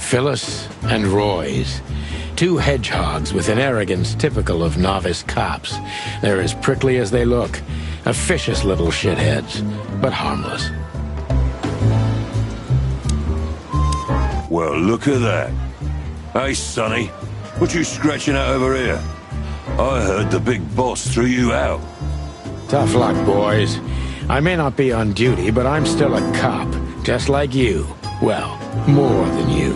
Phyllis and Roy's. Two hedgehogs with an arrogance typical of novice cops. They're as prickly as they look. Officious little shitheads, but harmless. Well, look at that. Hey, Sonny, what you scratching at over here? I heard the big boss threw you out. Tough luck, boys. I may not be on duty, but I'm still a cop, just like you. Well, more than you.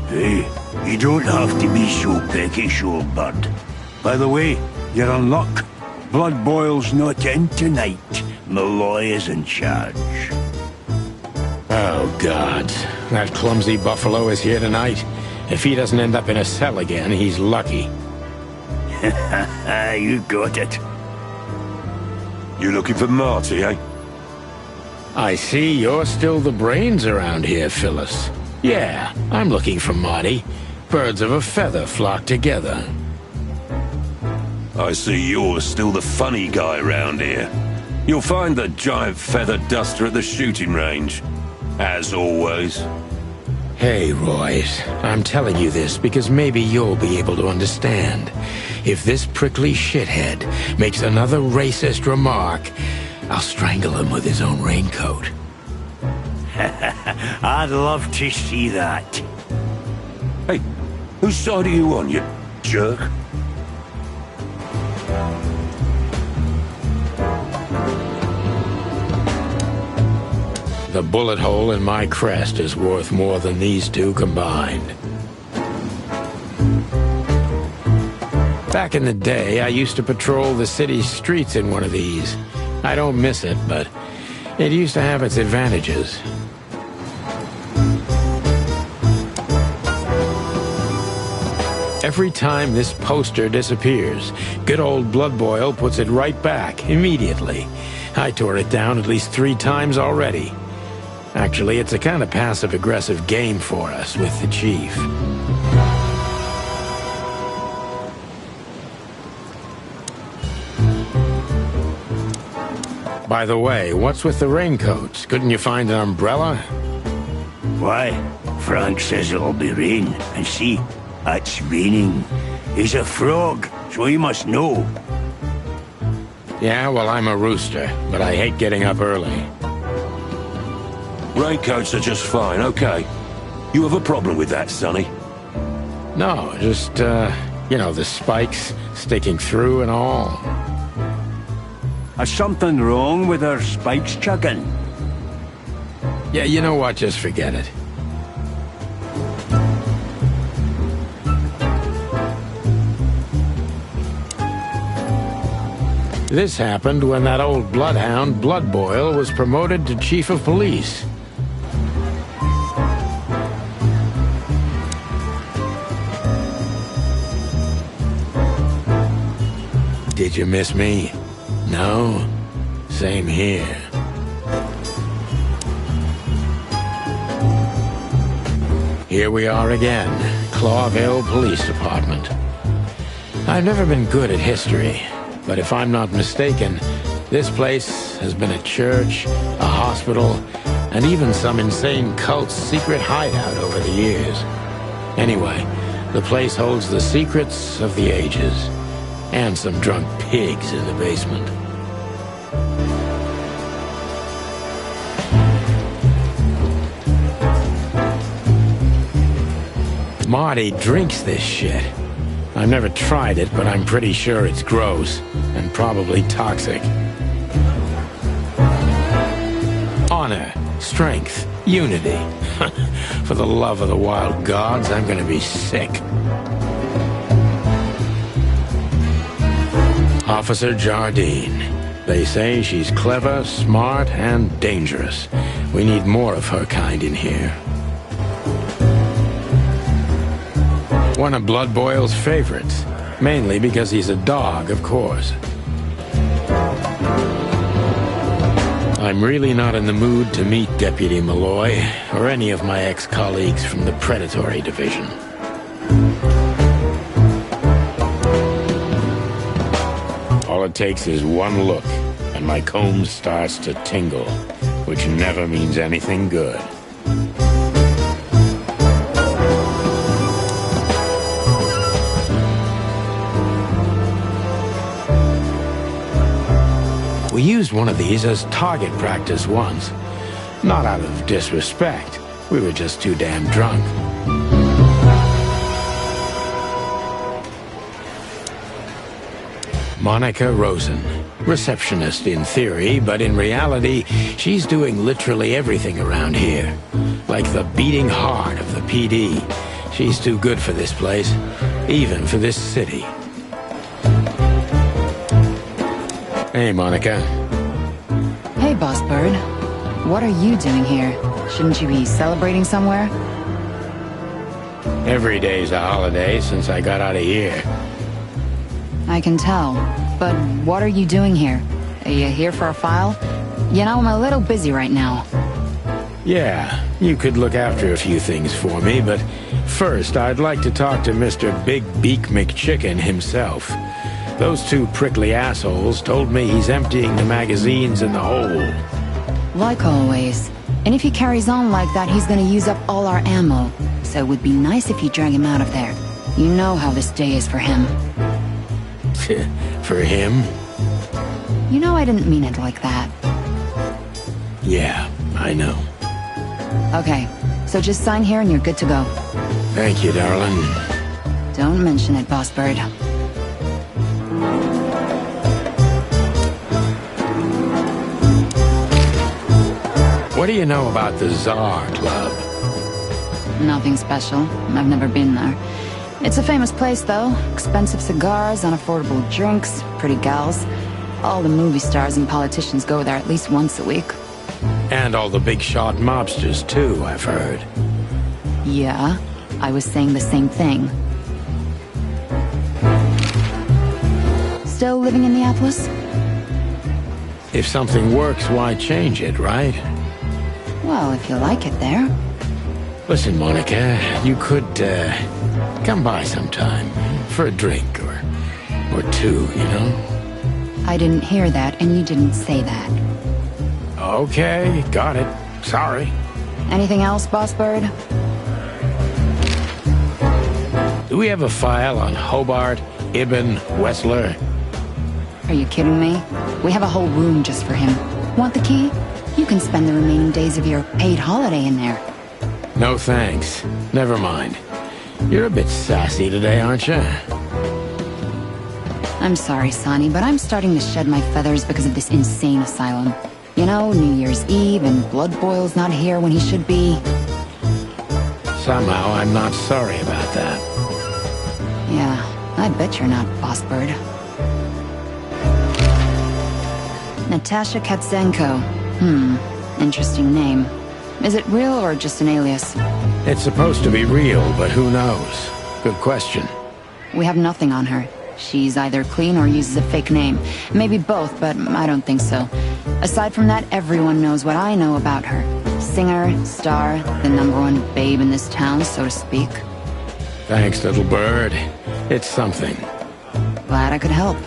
Hey, you don't have to be so peckish, old bird. By the way, you're in luck. Blood Boil's not in tonight. Malloy is in charge. Oh, God. That clumsy buffalo is here tonight. If he doesn't end up in a cell again, he's lucky. You got it. You looking for Marty, eh? I see you're still the brains around here, Phyllis. Yeah, I'm looking for Marty. Birds of a feather flock together. I see you're still the funny guy around here. You'll find the giant feather duster at the shooting range. As always. Hey, Royce, I'm telling you this because maybe you'll be able to understand. If this prickly shithead makes another racist remark, I'll strangle him with his own raincoat. I'd love to see that. Hey, whose side are you on, you jerk? The bullet hole in my crest is worth more than these two combined. Back in the day, I used to patrol the city's streets in one of these. I don't miss it, but it used to have its advantages. Every time this poster disappears, good old Blood Boil puts it right back, immediately. I tore it down at least 3 times already. Actually, it's a kind of passive-aggressive game for us with the chief. By the way, what's with the raincoats? Couldn't you find an umbrella? Why? Frank says it'll be rain, and see, it's raining. He's a frog, so he must know. Yeah, well, I'm a rooster, but I hate getting up early. Raincoats are just fine, okay. You have a problem with that, Sonny? No, just, you know, the spikes sticking through and all. Is something wrong with our spikes chugging? Yeah, you know what? Just forget it. This happened when that old bloodhound, Blood Boil, was promoted to chief of police. Did you miss me? No? Same here. Here we are again, Clawville Police Department. I've never been good at history, but if I'm not mistaken, this place has been a church, a hospital, and even some insane cult's secret hideout over the years. Anyway, the place holds the secrets of the ages. And some drunk pigs in the basement. Marty drinks this shit. I've never tried it, but I'm pretty sure it's gross and probably toxic. Honor, strength, unity. For the love of the wild gods, I'm gonna be sick. Officer Jardine. They say she's clever, smart, and dangerous. We need more of her kind in here. One of Blood Boil's favorites. Mainly because he's a dog, of course. I'm really not in the mood to meet Deputy Malloy, or any of my ex-colleagues from the Predatory Division. All it takes is one look, and my comb starts to tingle, which never means anything good. We used one of these as target practice once. Not out of disrespect. We were just too damn drunk. Monica Rosen. Receptionist in theory, but in reality, she's doing literally everything around here. Like the beating heart of the PD. She's too good for this place, even for this city. Hey, Monica. Hey, Boss Bird. What are you doing here? Shouldn't you be celebrating somewhere? Every day's a holiday since I got out of here. I can tell. But what are you doing here? Are you here for a file? You know, I'm a little busy right now. Yeah, you could look after a few things for me, but first I'd like to talk to Mr. Big Beak McChicken himself. Those two prickly assholes told me he's emptying the magazines in the hole. Like always. And if he carries on like that, he's gonna use up all our ammo. So it would be nice if you drag him out of there. You know how this day is for him. For him? You know I didn't mean it like that. Yeah, I know. Okay, so just sign here and you're good to go. Thank you, darling. Don't mention it, Boss Bird. What do you know about the Czar Club? Nothing special. I've never been there. It's a famous place, though. Expensive cigars, unaffordable drinks, pretty gals. All the movie stars and politicians go there at least once a week. And all the big shot mobsters, too, I've heard. Yeah, I was saying the same thing. Still living in Neapolis? If something works, why change it, right? Well, if you like it there. Listen, Monica, you could, come by sometime. For a drink, or two, you know? I didn't hear that, and you didn't say that. Okay, got it. Sorry. Anything else, Boss Bird? Do we have a file on Hobart, Ibn, Wessler? Are you kidding me? We have a whole room just for him. Want the key? You can spend the remaining days of your paid holiday in there. No thanks. Never mind. You're a bit sassy today, aren't you? I'm sorry, Sonny, but I'm starting to shed my feathers because of this insane asylum. You know, New Year's Eve and Blood Boil's not here when he should be. Somehow I'm not sorry about that. Yeah, I bet you're not, Boss Bird. Natasha Katzenko. Interesting name. Is it real or just an alias? It's supposed to be real, but who knows? Good question. We have nothing on her. She's either clean or uses a fake name. Maybe both, but I don't think so. Aside from that, everyone knows what I know about her. Singer, star, the #1 babe in this town, so to speak. Thanks, little bird. It's something. Glad I could help.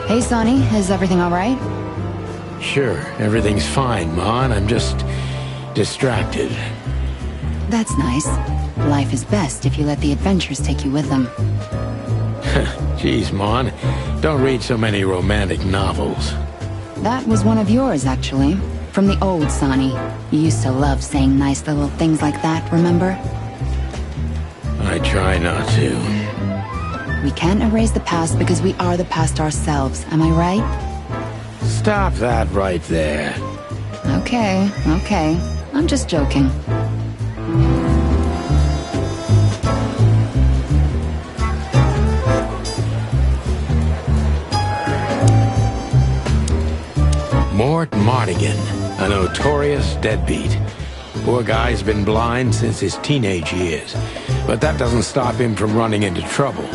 Hey, Sonny, is everything all right? Sure, everything's fine, Mon. I'm just distracted. That's nice. Life is best if you let the adventures take you with them. Jeez, Mon. Don't read so many romantic novels. That was one of yours, actually. From the old Sonny. You used to love saying nice little things like that, remember? I try not to. We can't erase the past because we are the past ourselves, am I right? Stop that right there. Okay. I'm just joking. Mort Mardigan, a notorious deadbeat. Poor guy's been blind since his teenage years, but that doesn't stop him from running into trouble.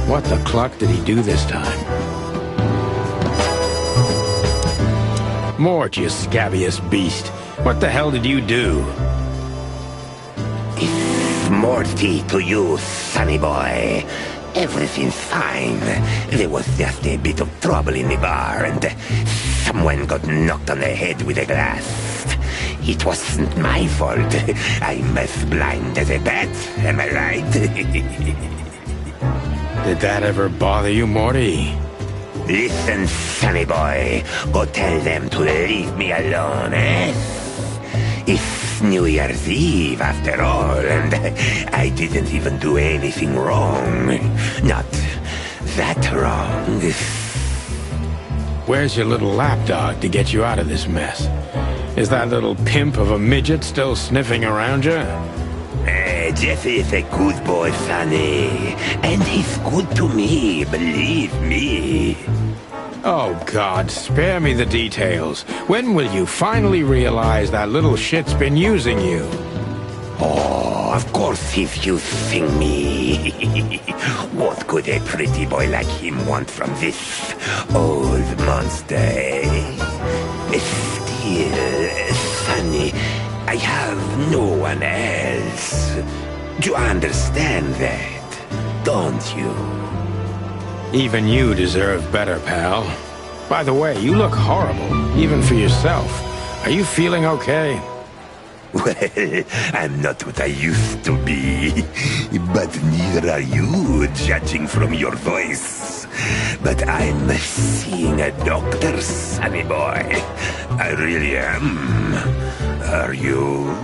What the cluck did he do this time? Mort, you scabbiest beast. What the hell did you do? It's Morty to you, sonny boy. Everything's fine. There was just a bit of trouble in the bar, and someone got knocked on the head with a glass. It wasn't my fault. I'm as blind as a bat, am I right? Did that ever bother you, Morty? Listen, sonny boy. Go tell them to leave me alone, eh? It's New Year's Eve, after all, and I didn't even do anything wrong. Not that wrong. Where's your little lapdog to get you out of this mess? Is that little pimp of a midget still sniffing around you? Jeffy is a good boy, sonny. And he's good to me, believe me. Oh, God, spare me the details. When will you finally realize that little shit's been using you? Oh, of course he's using me. What could a pretty boy like him want from this old monster, eh? Still, sonny, I have no one else. Do you understand that, don't you? Even you deserve better, pal. By the way, you look horrible, even for yourself. Are you feeling okay? Well, I'm not what I used to be, but neither are you, judging from your voice. But I'm seeing a doctor, sonny boy. I really am. Are you?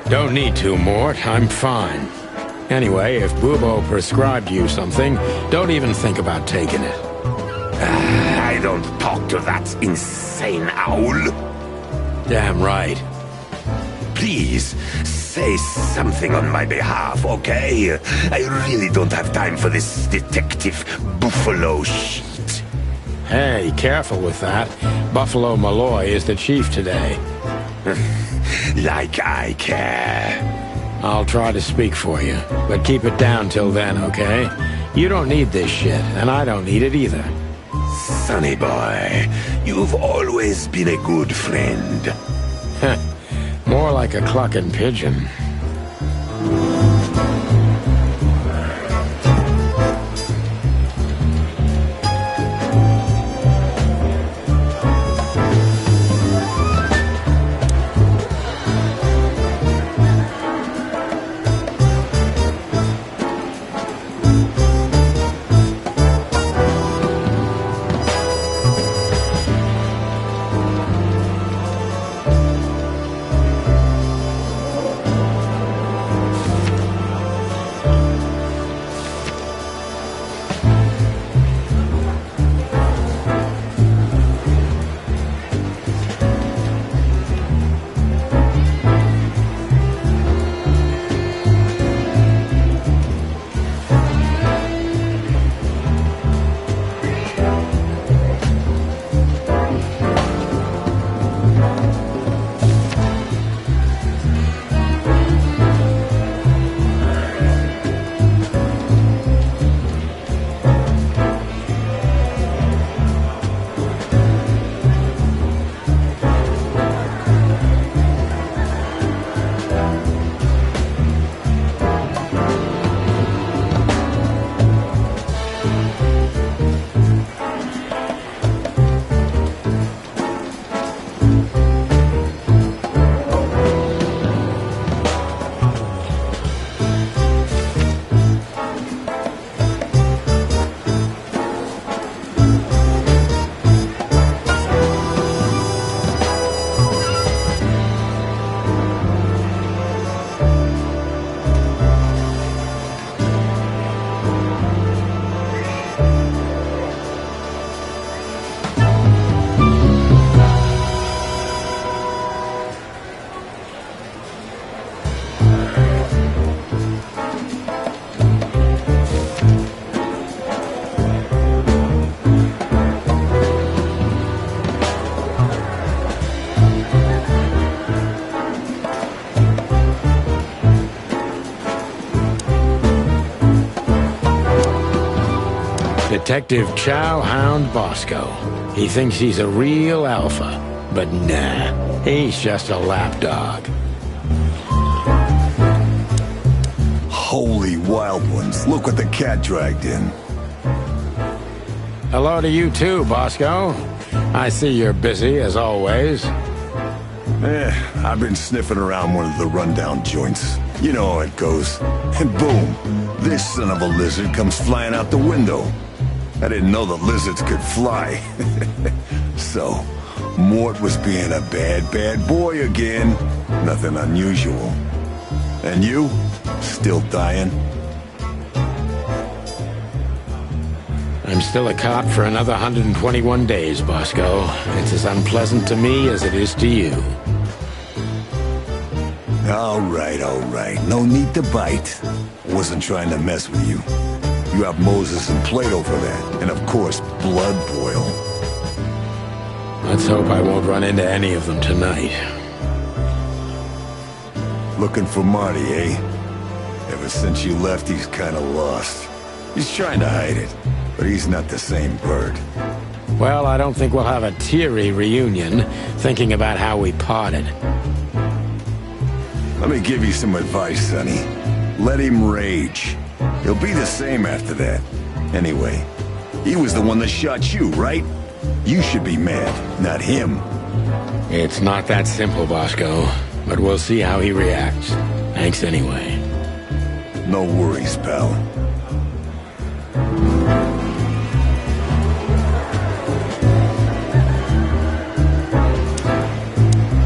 Don't need to, Mort. I'm fine. Anyway, if Bubo prescribed you something, don't even think about taking it. I don't talk to that insane owl. Damn right. Please, say something on my behalf, okay? I really don't have time for this detective buffalo shit. Hey, careful with that. Buffalo Malloy is the chief today. Like I care. I'll try to speak for you, but keep it down till then, okay? You don't need this shit, and I don't need it either. Sonny boy, you've always been a good friend. More like a clucking pigeon. Detective Chowhound Bosco. He thinks he's a real alpha, but nah, he's just a lapdog. Holy wild ones, look what the cat dragged in. Hello to you too, Bosco. I see you're busy, as always. I've been sniffing around one of the rundown joints. You know how it goes. And boom, this son of a lizard comes flying out the window. I didn't know the lizards could fly. So, Mort was being a bad boy again. Nothing unusual. And you? Still dying? I'm still a cop for another 121 days, Bosco. It's as unpleasant to me as it is to you. All right. No need to bite. Wasn't trying to mess with you. You have Moses and Plato for that. And of course, Blood Boil. Let's hope I won't run into any of them tonight. Looking for Marty, eh? Ever since you left, he's kinda lost. He's trying to hide it, but he's not the same bird. Well, I don't think we'll have a teary reunion, thinking about how we parted. Let me give you some advice, Sonny. Let him rage. He'll be the same after that. Anyway, he was the one that shot you, right? You should be mad, not him. It's not that simple, Bosco, but we'll see how he reacts. Thanks anyway. No worries, pal.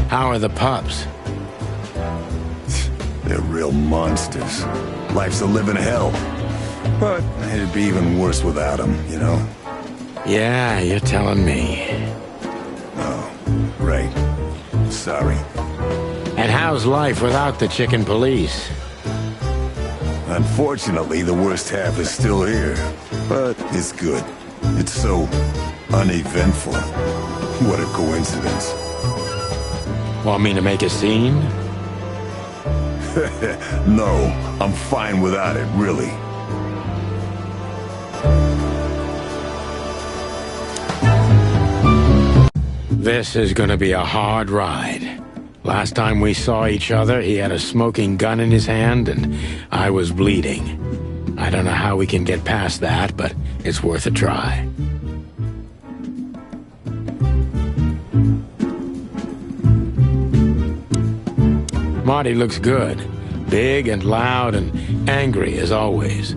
How are the pups? They're real monsters. Life's a living hell. But it'd be even worse without them, you know? Yeah, you're telling me. Oh, right. Sorry. And how's life without the chicken police? Unfortunately, the worst half is still here. But it's good. It's so uneventful. What a coincidence. Want me to make a scene? No, I'm fine without it, really. This is gonna be a hard ride. Last time we saw each other, he had a smoking gun in his hand, and I was bleeding. I don't know how we can get past that, but it's worth a try. Marty looks good. Big and loud and angry as always.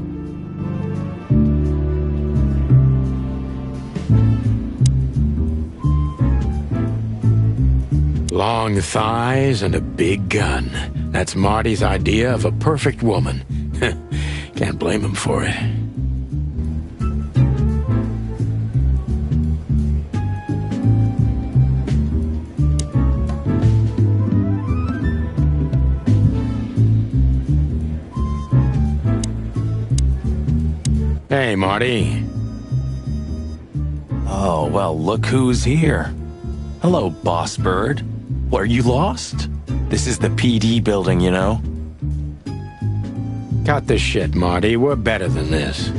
Long thighs and a big gun. That's Marty's idea of a perfect woman. Can't blame him for it. Hey, Marty. Oh, well, look who's here. Hello, Boss Bird. Were you lost? This is the PD building, you know? Cut the shit, Marty. We're better than this.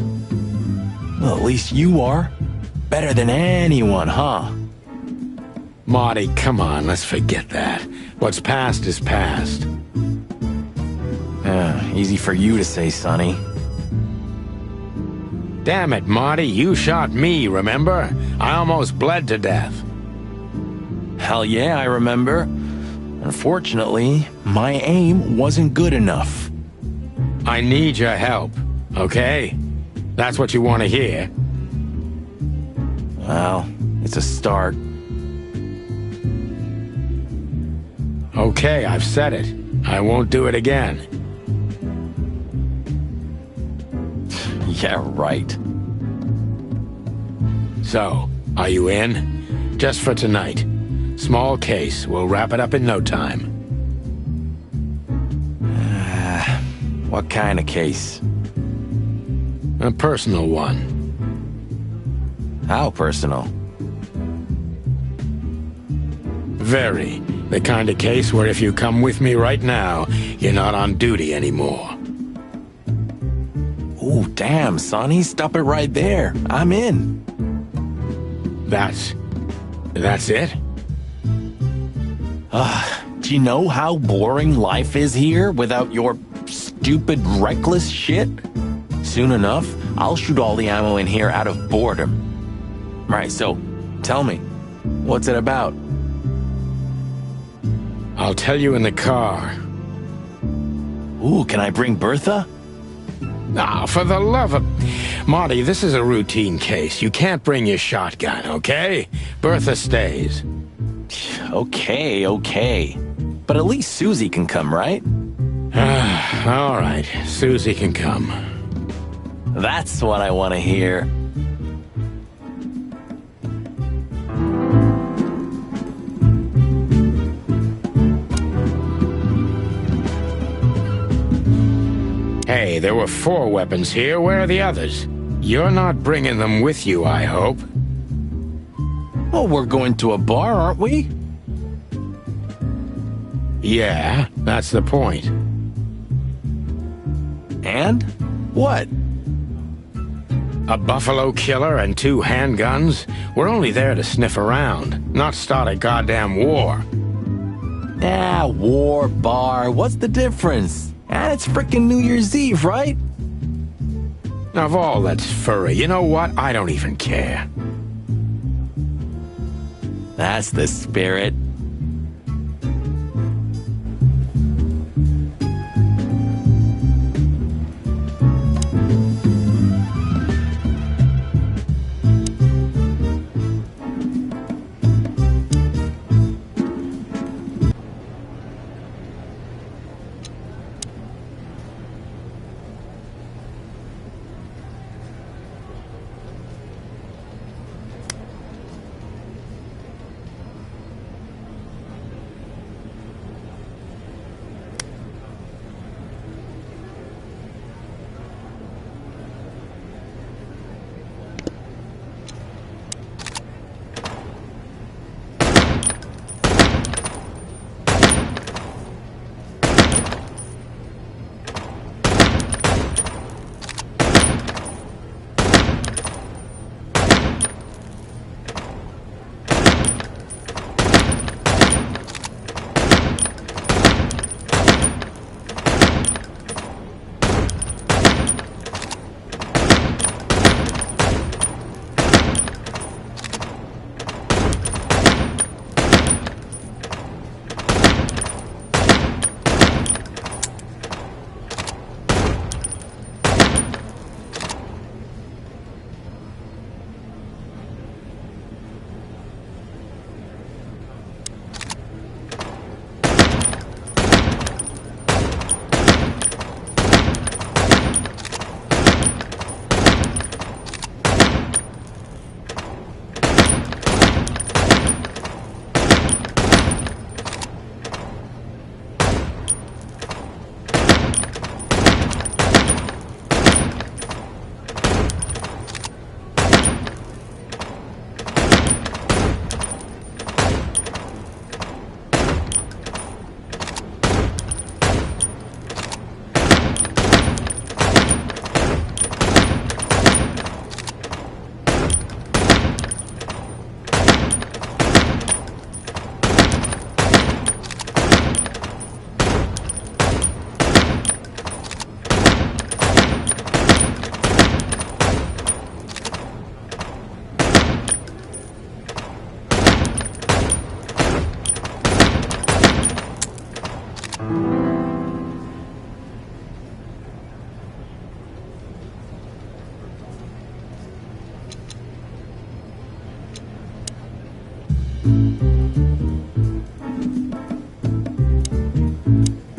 Well, at least you are. Better than anyone, huh? Marty, come on, let's forget that. What's past is past. Easy for you to say, Sonny. Damn it, Marty, you shot me, remember? I almost bled to death. Hell yeah, I remember. Unfortunately, my aim wasn't good enough. I need your help, okay? That's what you want to hear. Well, it's a start. Okay, I've said it. I won't do it again. Yeah, right. So, are you in? Just for tonight. Small case. We'll wrap it up in no time. What kind of case? A personal one. How personal? Very. The kind of case where if you come with me right now, you're not on duty anymore. Ooh, damn, Sonny, stop it right there. I'm in. That's it? Do you know how boring life is here without your stupid, reckless shit? Soon enough, I'll shoot all the ammo in here out of boredom. Right, so, tell me, what's it about? I'll tell you in the car. Ooh, can I bring Bertha? Ah, for the love of... Marty, this is a routine case. You can't bring your shotgun, okay? Bertha stays. Okay. But at least Susie can come, right? All right, Susie can come. That's what I want to hear. Hey, there were 4 weapons here. Where are the others? You're not bringing them with you, I hope. Well, we're going to a bar, aren't we? Yeah, that's the point. And? What? A buffalo killer and 2 handguns? We're only there to sniff around, not start a goddamn war. War, bar, what's the difference? And it's frickin' New Year's Eve, right? Of all that's furry, you know what? I don't even care. That's the spirit.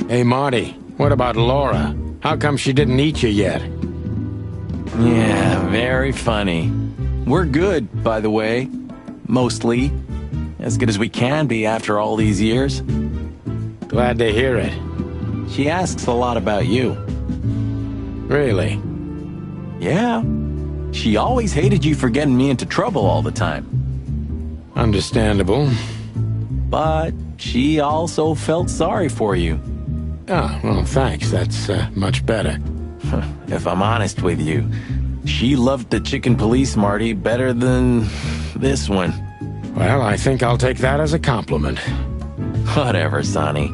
Hey, Marty, what about Laura? How come she didn't eat you yet? Yeah, very funny. We're good, by the way. Mostly. As good as we can be after all these years. Glad to hear it. She asks a lot about you. Really? Yeah. She always hated you for getting me into trouble all the time. Understandable. But she also felt sorry for you. Ah, well, thanks. That's much better. If I'm honest with you, she loved the chicken police, Marty, better than this one. Well, I think I'll take that as a compliment. Whatever, Sonny.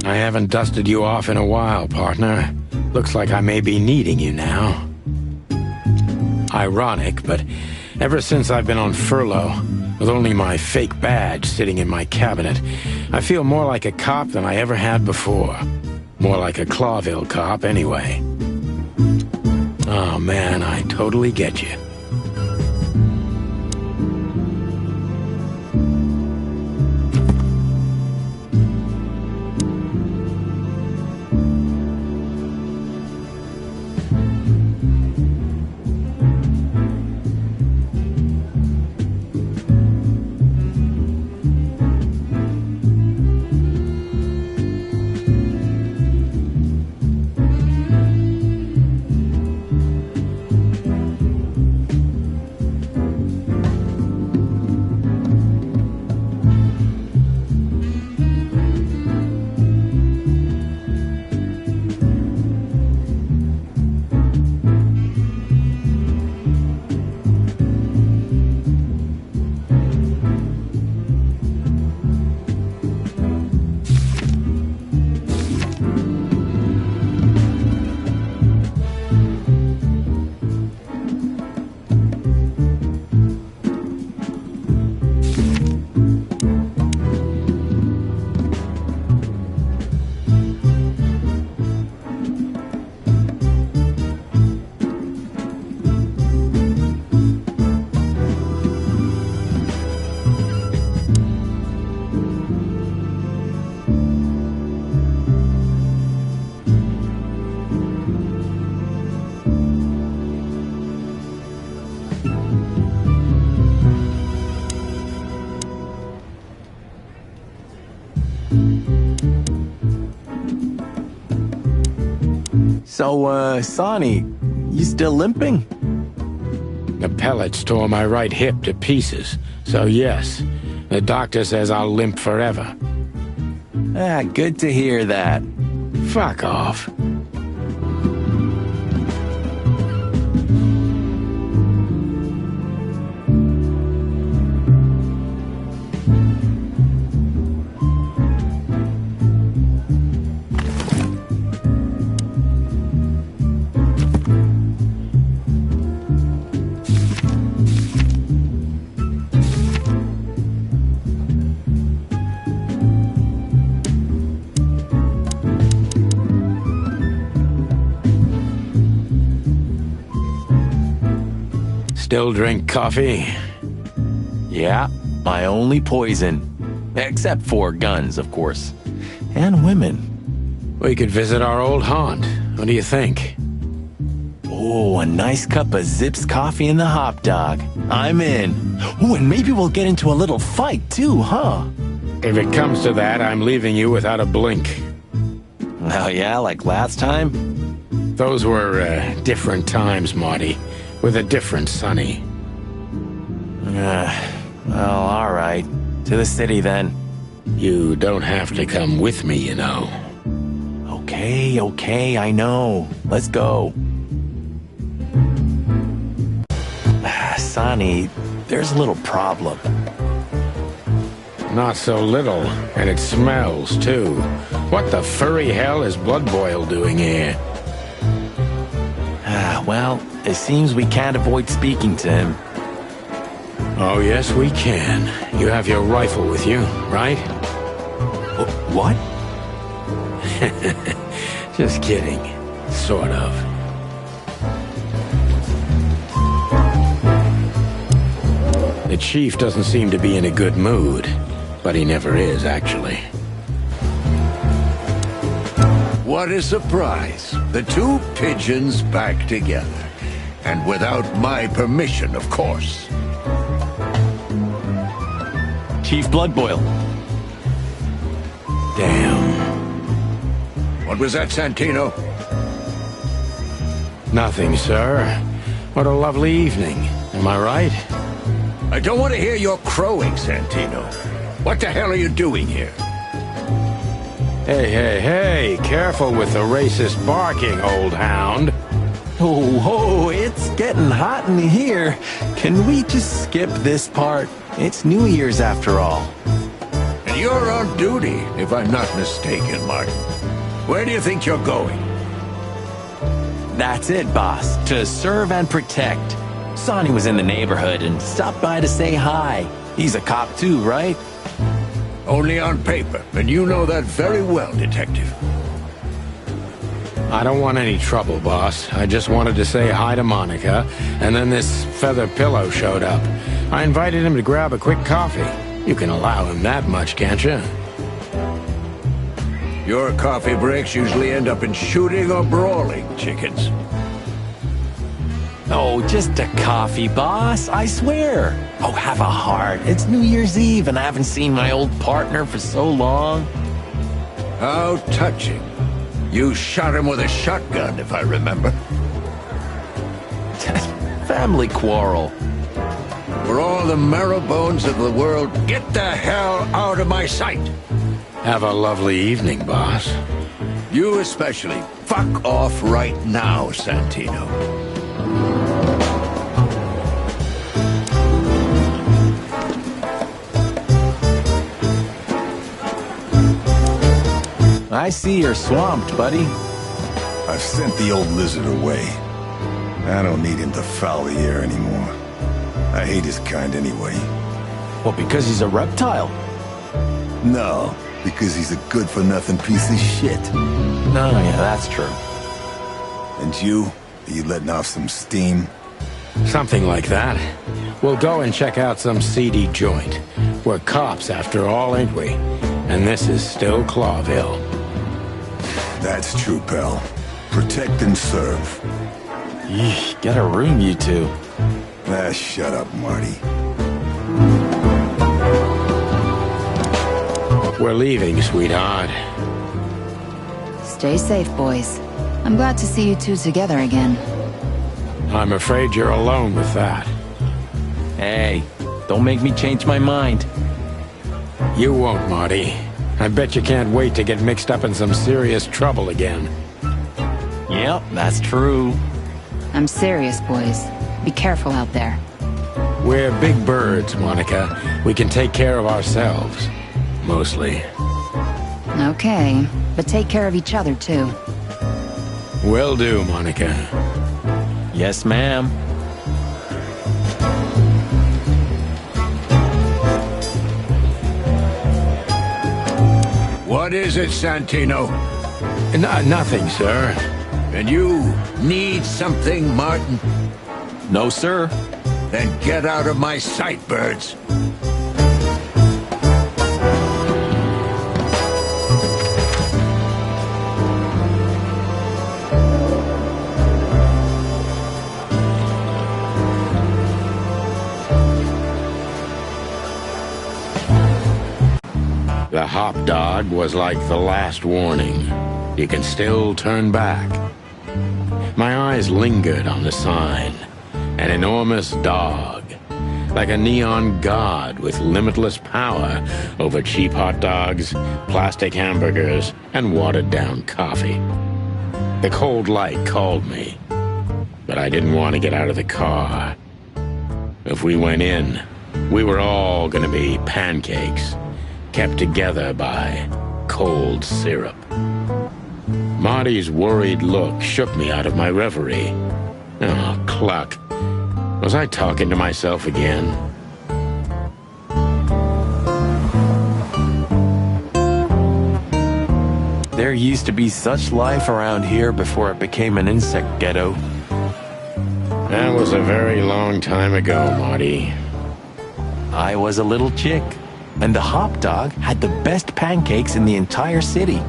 I haven't dusted you off in a while, partner. Looks like I may be needing you now. Ironic, but ever since I've been on furlough, with only my fake badge sitting in my cabinet, I feel more like a cop than I ever had before. More like a Clawville cop, anyway. Oh man, I totally get you. So, Sonny, you still limping? The pellets tore my right hip to pieces, so yes, the doctor says I'll limp forever. Ah, good to hear that. Fuck off. Still drink coffee? Yeah, my only poison. Except for guns, of course. And women. We could visit our old haunt. What do you think? Oh, a nice cup of Zips coffee and the hot dog. I'm in. Oh, and maybe we'll get into a little fight too, huh? If it comes to that, I'm leaving you without a blink. Oh yeah, like last time? Those were different times, Marty. With a different Sonny. Well, all right. To the city, then. You don't have to come with me, you know. Okay, I know. Let's go. Sonny, there's a little problem. Not so little, and it smells, too. What the furry hell is Blood Boil doing here? Well, it seems we can't avoid speaking to him. Oh, yes, we can. You have your rifle with you, right? What? Just kidding. Sort of. The chief doesn't seem to be in a good mood, but he never is, actually. What a surprise. The two pigeons back together. And without my permission, of course. Chief Blood Boil. Damn. What was that, Santino? Nothing, sir. What a lovely evening. Am I right? I don't want to hear your crowing, Santino. What the hell are you doing here? Hey, careful with the racist barking, old hound. Oh, it's getting hot in here. Can we just skip this part? It's New Year's after all. And you you're on duty, if I'm not mistaken, Martin. Where do you think you're going? That's it, boss. To serve and protect. Sonny was in the neighborhood and stopped by to say hi. He's a cop too, right? Only on paper, and you know that very well, Detective. I don't want any trouble, boss. I just wanted to say hi to Monica, and then this feather pillow showed up. I invited him to grab a quick coffee. You can allow him that much, can't you? Your coffee breaks usually end up in shooting or brawling, chickens. Oh, just a coffee, boss. I swear. Oh, have a heart. It's New Year's Eve, and I haven't seen my old partner for so long. How touching. You shot him with a shotgun, if I remember. Family quarrel. For all the marrow bones of the world, get the hell out of my sight! Have a lovely evening, boss. You especially. Fuck off right now, Santino. I see you're swamped, buddy. I've sent the old lizard away. I don't need him to foul the air anymore. I hate his kind anyway. Well, because he's a reptile. No, because he's a good-for-nothing piece of shit. No, yeah, that's true. And you? Are you letting off some steam? Something like that. We'll go and check out some seedy joint. We're cops, after all, ain't we? And this is still Clawville. That's true, pal. Protect and serve. Yeesh, get a room, you two. Ah, shut up, Marty. We're leaving, sweetheart. Stay safe, boys. I'm glad to see you two together again. I'm afraid you're alone with that. Hey, don't make me change my mind. You won't, Marty. I bet you can't wait to get mixed up in some serious trouble again. Yep, that's true. I'm serious, boys. Be careful out there. We're big birds, Monica. We can take care of ourselves. Mostly. Okay, but take care of each other, too. Will do, Monica. Yes, ma'am. What is it, Santino? Nothing, sir. And you need something, Martin? No, sir. Then get out of my sight, birds. The hop dog was like the last warning. You can still turn back. My eyes lingered on the sign. An enormous dog. Like a neon god with limitless power over cheap hot dogs, plastic hamburgers, and watered-down coffee. The cold light called me. But I didn't want to get out of the car. If we went in, we were all gonna be pancakes. Kept together by cold syrup. Marty's worried look shook me out of my reverie. Oh, cluck. Was I talking to myself again? There used to be such life around here before it became an insect ghetto. That was a very long time ago, Marty. I was a little chick, and the hop dog had the best pancakes in the entire city.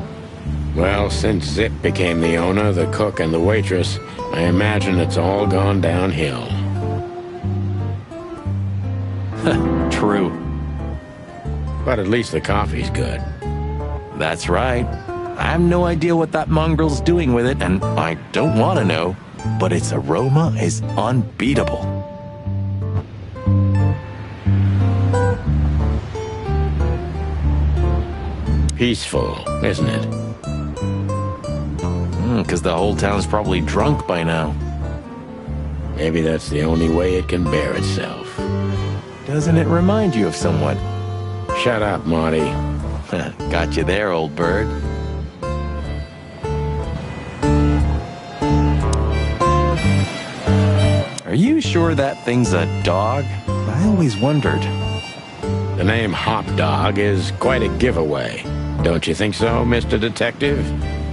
Well, since Zip became the owner, the cook, and the waitress, I imagine it's all gone downhill. True. But at least the coffee's good. That's right. I have no idea what that mongrel's doing with it, and I don't want to know, but its aroma is unbeatable. Peaceful, isn't it? Because the whole town's probably drunk by now. Maybe that's the only way it can bear itself. Doesn't it remind you of someone? Shut up, Marty. Got you there, old bird. Are you sure that thing's a dog? I always wondered. The name Hop Dog is quite a giveaway. Don't you think so, Mr. Detective?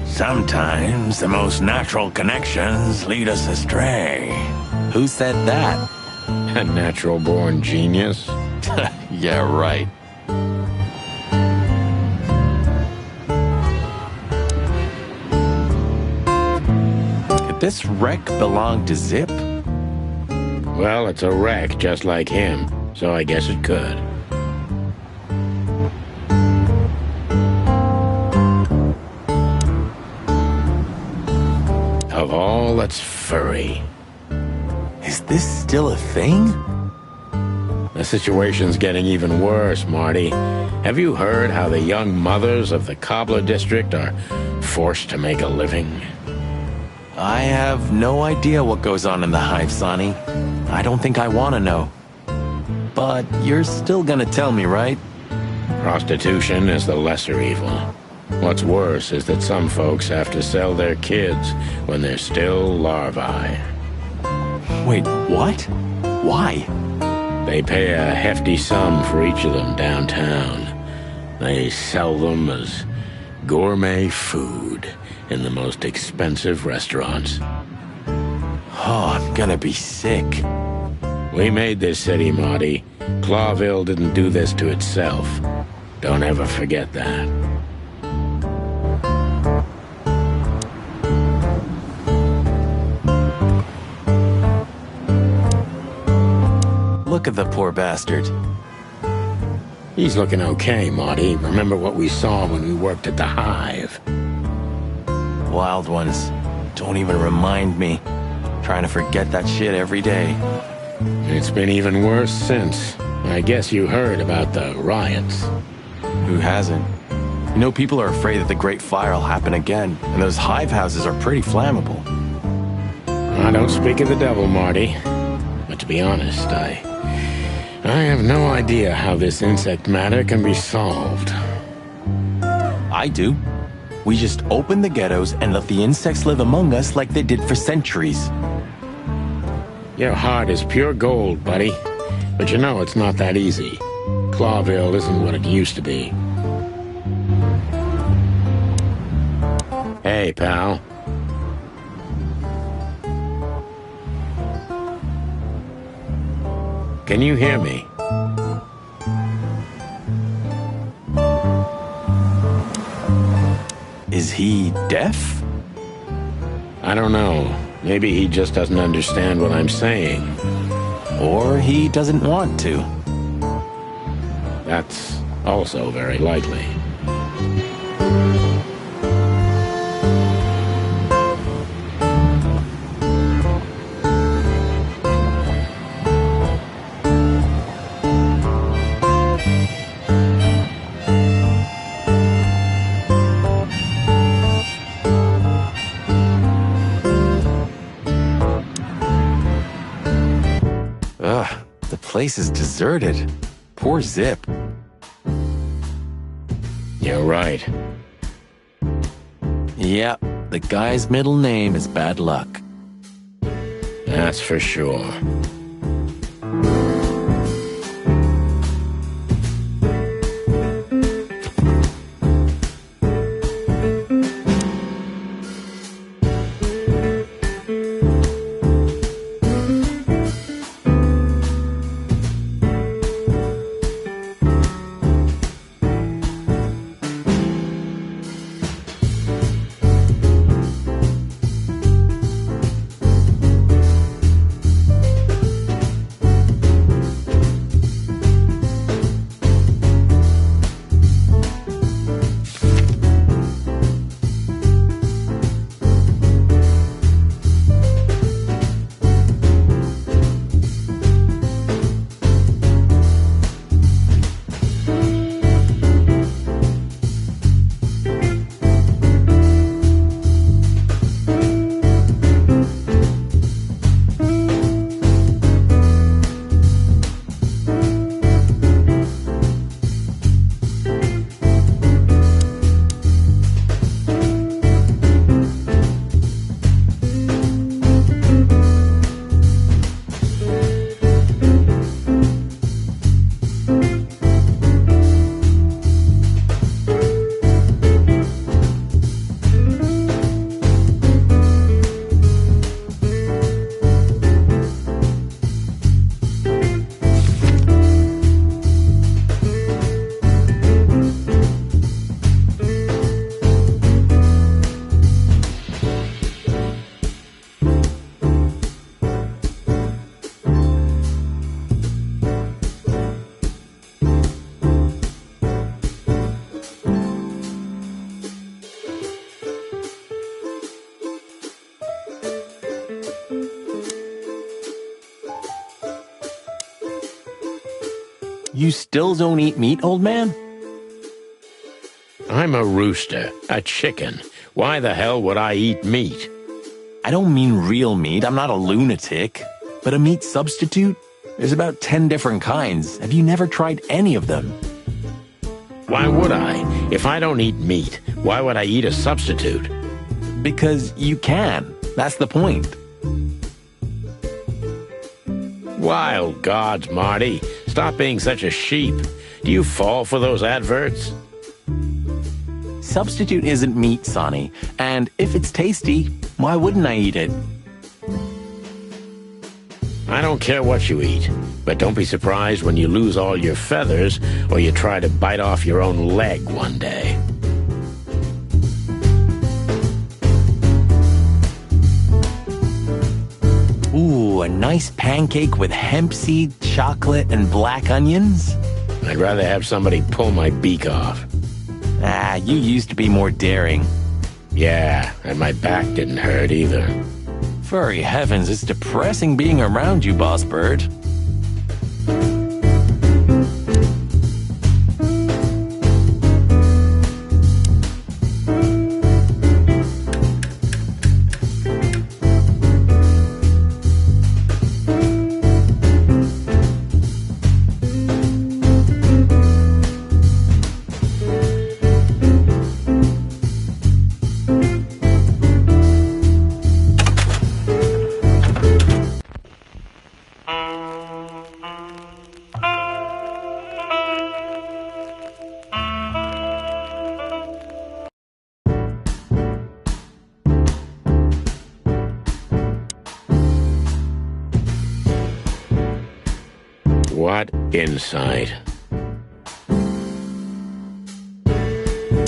Sometimes the most natural connections lead us astray. Who said that? A natural-born genius. Yeah, right. Could this wreck belong to Zip? Well, it's a wreck just like him, so I guess it could. Of all that's furry. Is this still a thing? The situation's getting even worse, Marty. Have you heard how the young mothers of the Cobbler District are forced to make a living? I have no idea what goes on in the hive, Sonny. I don't think I want to know. But you're still gonna tell me, right? Prostitution is the lesser evil. What's worse is that some folks have to sell their kids when they're still larvae. Wait, what? Why? They pay a hefty sum for each of them downtown. They sell them as gourmet food in the most expensive restaurants. Oh, I'm gonna be sick. We made this city, Marty. Clawville didn't do this to itself. Don't ever forget that. Look at the poor bastard. He's looking okay, Marty. Remember what we saw when we worked at the Hive. Wild ones. Don't even remind me. Trying to forget that shit every day. It's been even worse since. I guess you heard about the riots. Who hasn't? You know, people are afraid that the Great Fire will happen again, and those hive houses are pretty flammable. I don't speak of the devil, Marty. But to be honest, I have no idea how this insect matter can be solved. I do. We just open the ghettos and let the insects live among us like they did for centuries. Your heart is pure gold, buddy. But you know it's not that easy. Clawville isn't what it used to be. Hey, pal. Can you hear me? Is he deaf? I don't know. Maybe he just doesn't understand what I'm saying. Or he doesn't want to. That's also very likely. The place is deserted. Poor Zip. You're right. Yeah, the guy's middle name is Bad Luck. That's for sure. You still don't eat meat, old man? I'm a rooster, a chicken. Why the hell would I eat meat? I don't mean real meat. I'm not a lunatic. But a meat substitute? There's about 10 different kinds. Have you never tried any of them? Why would I? If I don't eat meat, why would I eat a substitute? Because you can. That's the point. Wild gods, Marty. Stop being such a sheep. Do you fall for those adverts? Substitute isn't meat, Sonny. And if it's tasty, why wouldn't I eat it? I don't care what you eat, but don't be surprised when you lose all your feathers or you try to bite off your own leg one day. Ooh, a nice pancake with hemp seed, chocolate, and black onions? I'd rather have somebody pull my beak off. Ah, you used to be more daring. Yeah, and my back didn't hurt either. Furry heavens, it's depressing being around you, Boss Bird. What insight?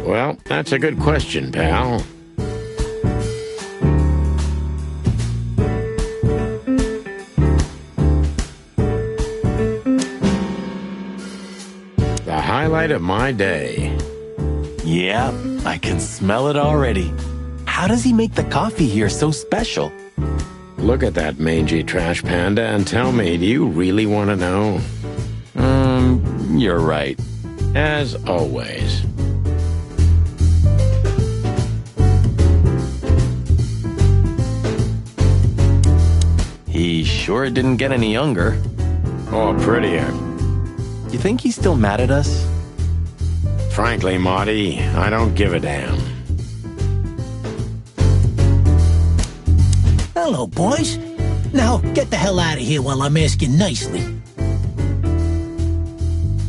Well, that's a good question, pal. The highlight of my day. Yeah, I can smell it already. How does he make the coffee here so special? Look at that mangy trash panda and tell me, do you really want to know? You're right. As always. He sure didn't get any younger. Or prettier. You think he's still mad at us? Frankly, Marty, I don't give a damn. Hello, boys. Now, get the hell out of here while I'm asking nicely.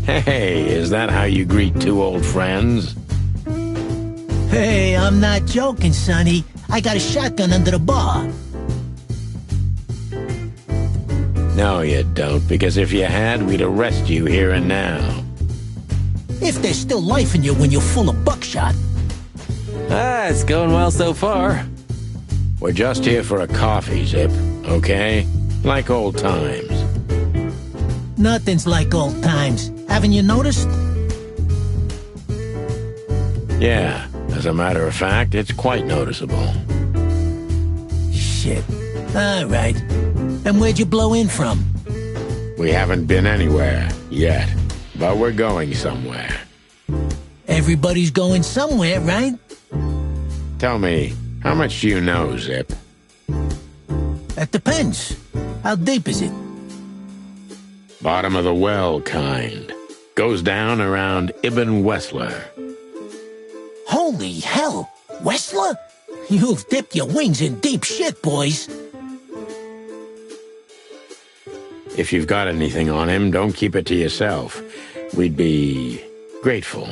Hey, is that how you greet two old friends? Hey, I'm not joking, Sonny. I got a shotgun under the bar. No, you don't, because if you had, we'd arrest you here and now. If there's still life in you when you're full of buckshot. Ah, it's going well so far. We're just here for a coffee, Zip, okay? Like old times. Nothing's like old times. Haven't you noticed? Yeah, as a matter of fact, it's quite noticeable. Shit. All right. And where'd you blow in from? We haven't been anywhere yet, but we're going somewhere. Everybody's going somewhere, right? Tell me, how much do you know, Zip? That depends. How deep is it? Bottom of the well kind. Goes down around Ibn Wessler. Holy hell! Wessler? You've dipped your wings in deep shit, boys. If you've got anything on him, don't keep it to yourself. We'd be grateful.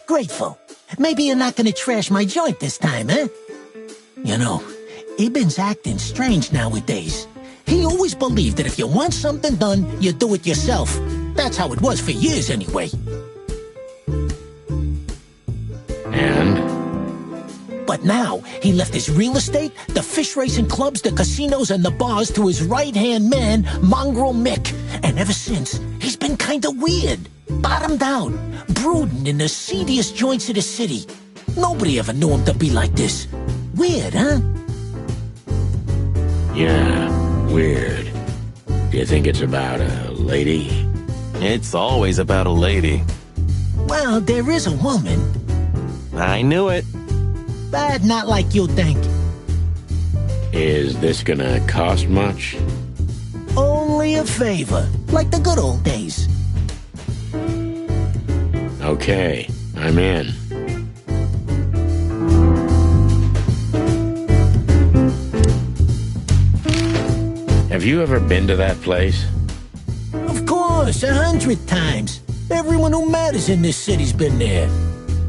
Grateful. Maybe you're not gonna trash my joint this time, eh? You know, Ibn's acting strange nowadays. He always believed that if you want something done, you do it yourself. That's how it was for years, anyway. And? But now, he left his real estate, the fish racing clubs, the casinos, and the bars to his right-hand man, Mongrel Mick. And ever since, he's been kinda weird. Bottomed out, brooding in the seediest joints of the city. Nobody ever knew him to be like this. Weird, huh? Yeah, weird. Do you think it's about a lady? It's always about a lady. Well, there is a woman, I knew it. but not like you think. Is this gonna cost much? Only a favor, like the good old days. Okay, I'm in. Have you ever been to that place? Of course, 100 times. Everyone who matters in this city's been there.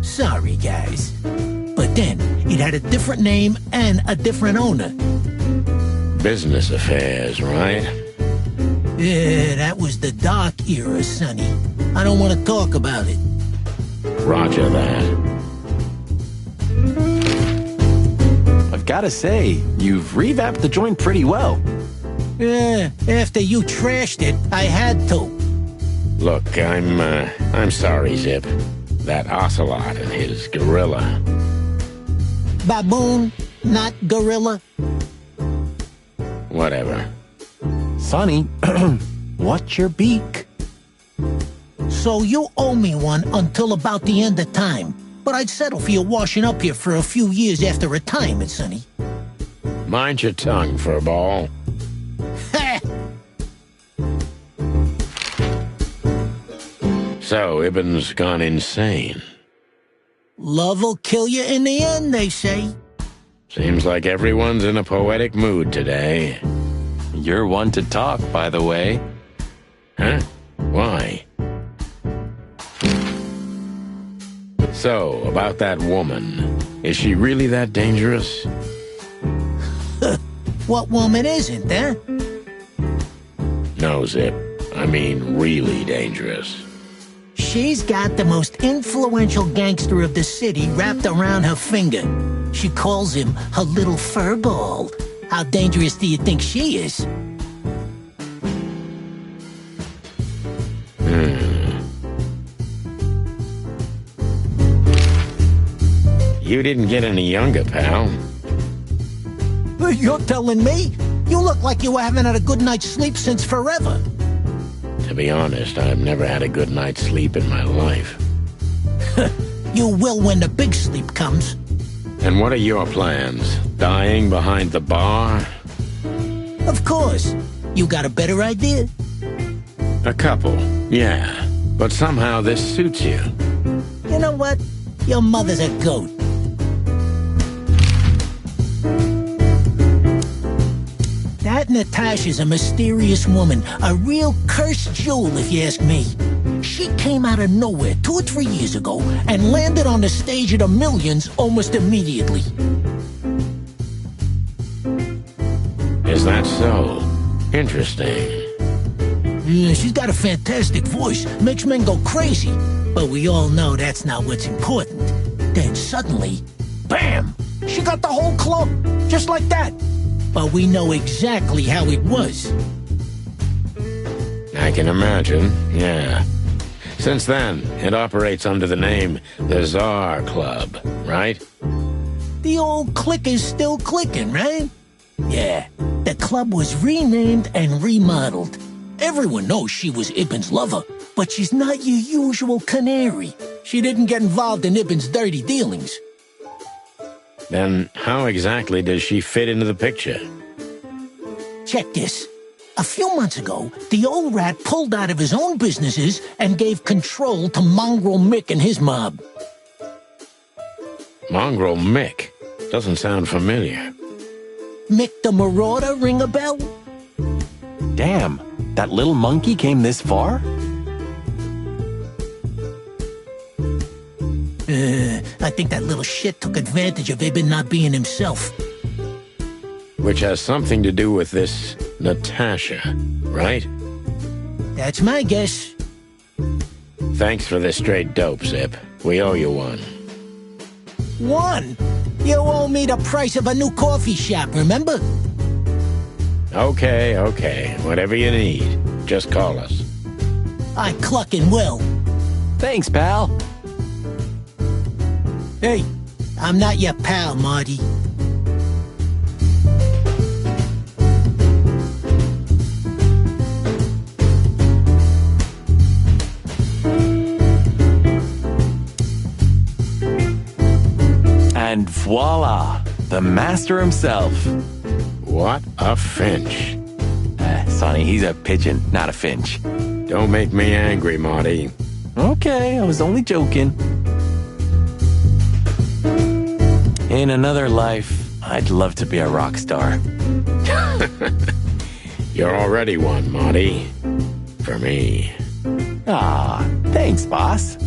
Sorry, guys. But then, it had a different name and a different owner. Business affairs, right? Yeah, that was the dark era, Sonny. I don't want to talk about it. Roger that. I've gotta say, you've revamped the joint pretty well. Yeah, after you trashed it, I had to. Look, I'm sorry, Zip. That ocelot and his gorilla. Baboon, not gorilla. Whatever. Sonny, what's your beak? So you owe me one until about the end of time. But I'd settle for you washing up here for a few years after retirement, Sonny. Mind your tongue, furball. Ha! So, Ibn's gone insane. Love will kill you in the end, they say. Seems like everyone's in a poetic mood today. You're one to talk, by the way. Huh? Why? So, about that woman. Is she really that dangerous? What woman isn't, eh? No, Zip. I mean really dangerous. She's got the most influential gangster of the city wrapped around her finger. She calls him her little furball. How dangerous do you think she is? You didn't get any younger, pal. You're telling me? You look like you haven't had a good night's sleep since forever. To be honest, I've never had a good night's sleep in my life. You will when the big sleep comes. And what are your plans? Dying behind the bar? Of course. You got a better idea? A couple, yeah. But somehow this suits you. You know what? Your mother's a goat. That Natasha's a mysterious woman, a real cursed jewel if you ask me. She came out of nowhere 2 or 3 years ago and landed on the stage of the Millions almost immediately. Is that so? Interesting. Yeah, she's got a fantastic voice, makes men go crazy. But we all know that's not what's important. Then suddenly, bam! She got the whole club, just like that. But we know exactly how it was. I can imagine, yeah. Since then, it operates under the name the Czar Club, right? The old click is still clicking, right? Yeah, the club was renamed and remodeled. Everyone knows she was Ibn's lover, but she's not your usual canary. She didn't get involved in Ibn's dirty dealings. Then how exactly does she fit into the picture? Check this. A few months ago, the old rat pulled out of his own businesses and gave control to Mongrel Mick and his mob. Mongrel Mick? Doesn't sound familiar. Mick the Marauder ring a bell? Damn, that little monkey came this far? I think that little shit took advantage of Ibn not being himself. Which has something to do with this Natasha, right? That's my guess. Thanks for the straight dope, Zip. We owe you one. One? You owe me the price of a new coffee shop, remember? Okay. Whatever you need. Just call us. I cluckin' will. Thanks, pal. Hey, I'm not your pal, Marty. Voila! The master himself. What a finch. Sonny, he's a pigeon, not a finch. Don't make me angry, Marty. Okay, I was only joking. In another life, I'd love to be a rock star. You're already one, Marty. For me. Ah, thanks, boss.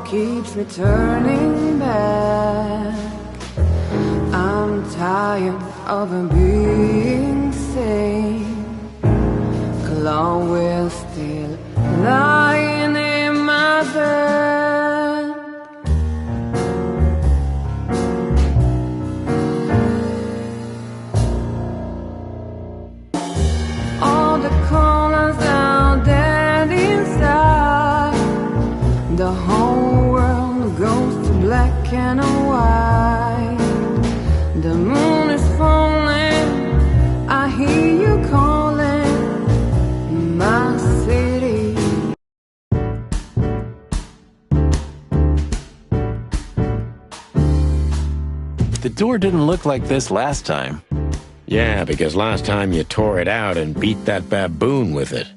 Keeps me turning back. I'm tired of being sane. Claw will still lying in my bed. All the colors are dead inside. The whole world goes to black and white. The moon is falling, I hear you calling my city. The door didn't look like this last time. Yeah, because last time you tore it out and beat that baboon with it.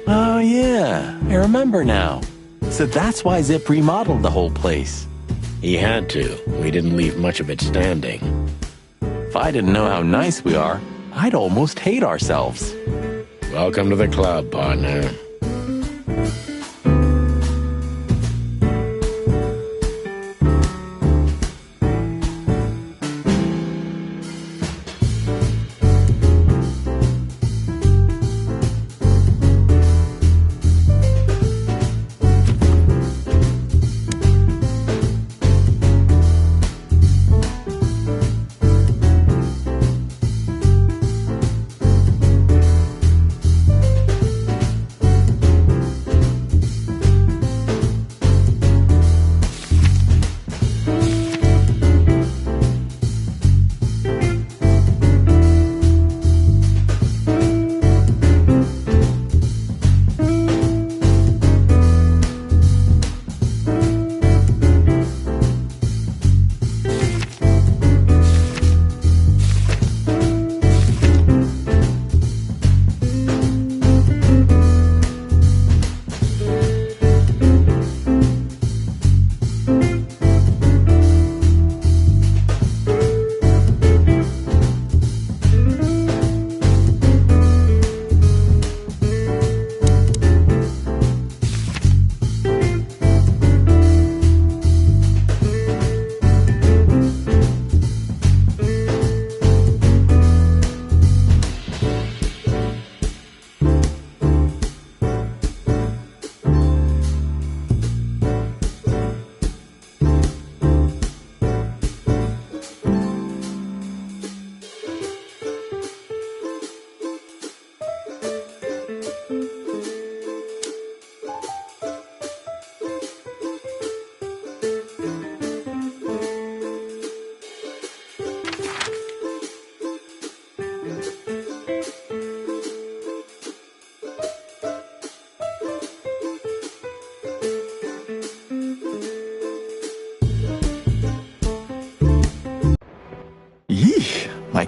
Oh yeah, I remember now. So that's why Zip remodeled the whole place. He had to. We didn't leave much of it standing. If I didn't know how nice we are, I'd almost hate ourselves. Welcome to the club, partner.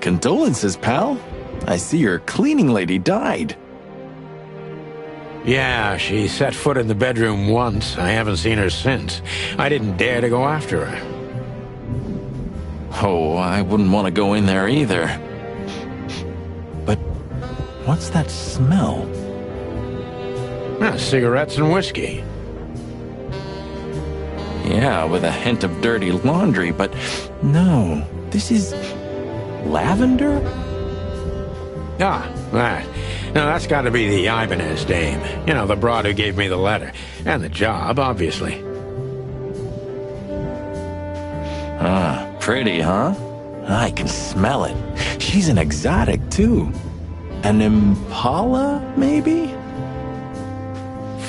condolences, pal. I see your cleaning lady died. Yeah, she set foot in the bedroom once. I haven't seen her since. I didn't dare to go after her. Oh, I wouldn't want to go in there either. But what's that smell? Cigarettes and whiskey. Yeah, with a hint of dirty laundry, but no, this is lavender? Ah, that. Now that's got to be the Ibanez dame. You know, the broad who gave me the letter. And the job, obviously. Ah, pretty, huh? I can smell it. She's an exotic, too. An impala, maybe?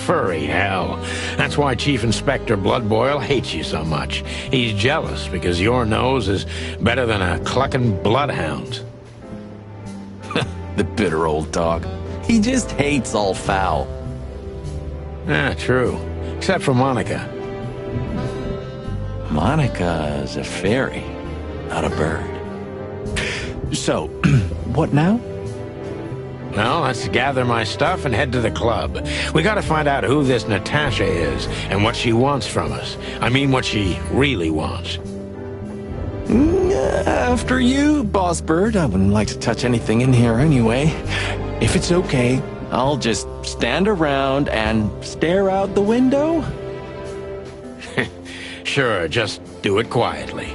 Furry hell. That's why Chief Inspector Bloodboil hates you so much. He's jealous because your nose is better than a clucking bloodhound. The bitter old dog. He just hates all foul. True. Except for Monica. Monica is a fairy, not a bird. So, what now? Well, let's gather my stuff and head to the club. We gotta find out who this Natasha is and what she wants from us. I mean, what she really wants. After you, Boss Bird. I wouldn't like to touch anything in here anyway. If it's okay, I'll just stand around and stare out the window? Sure, just do it quietly.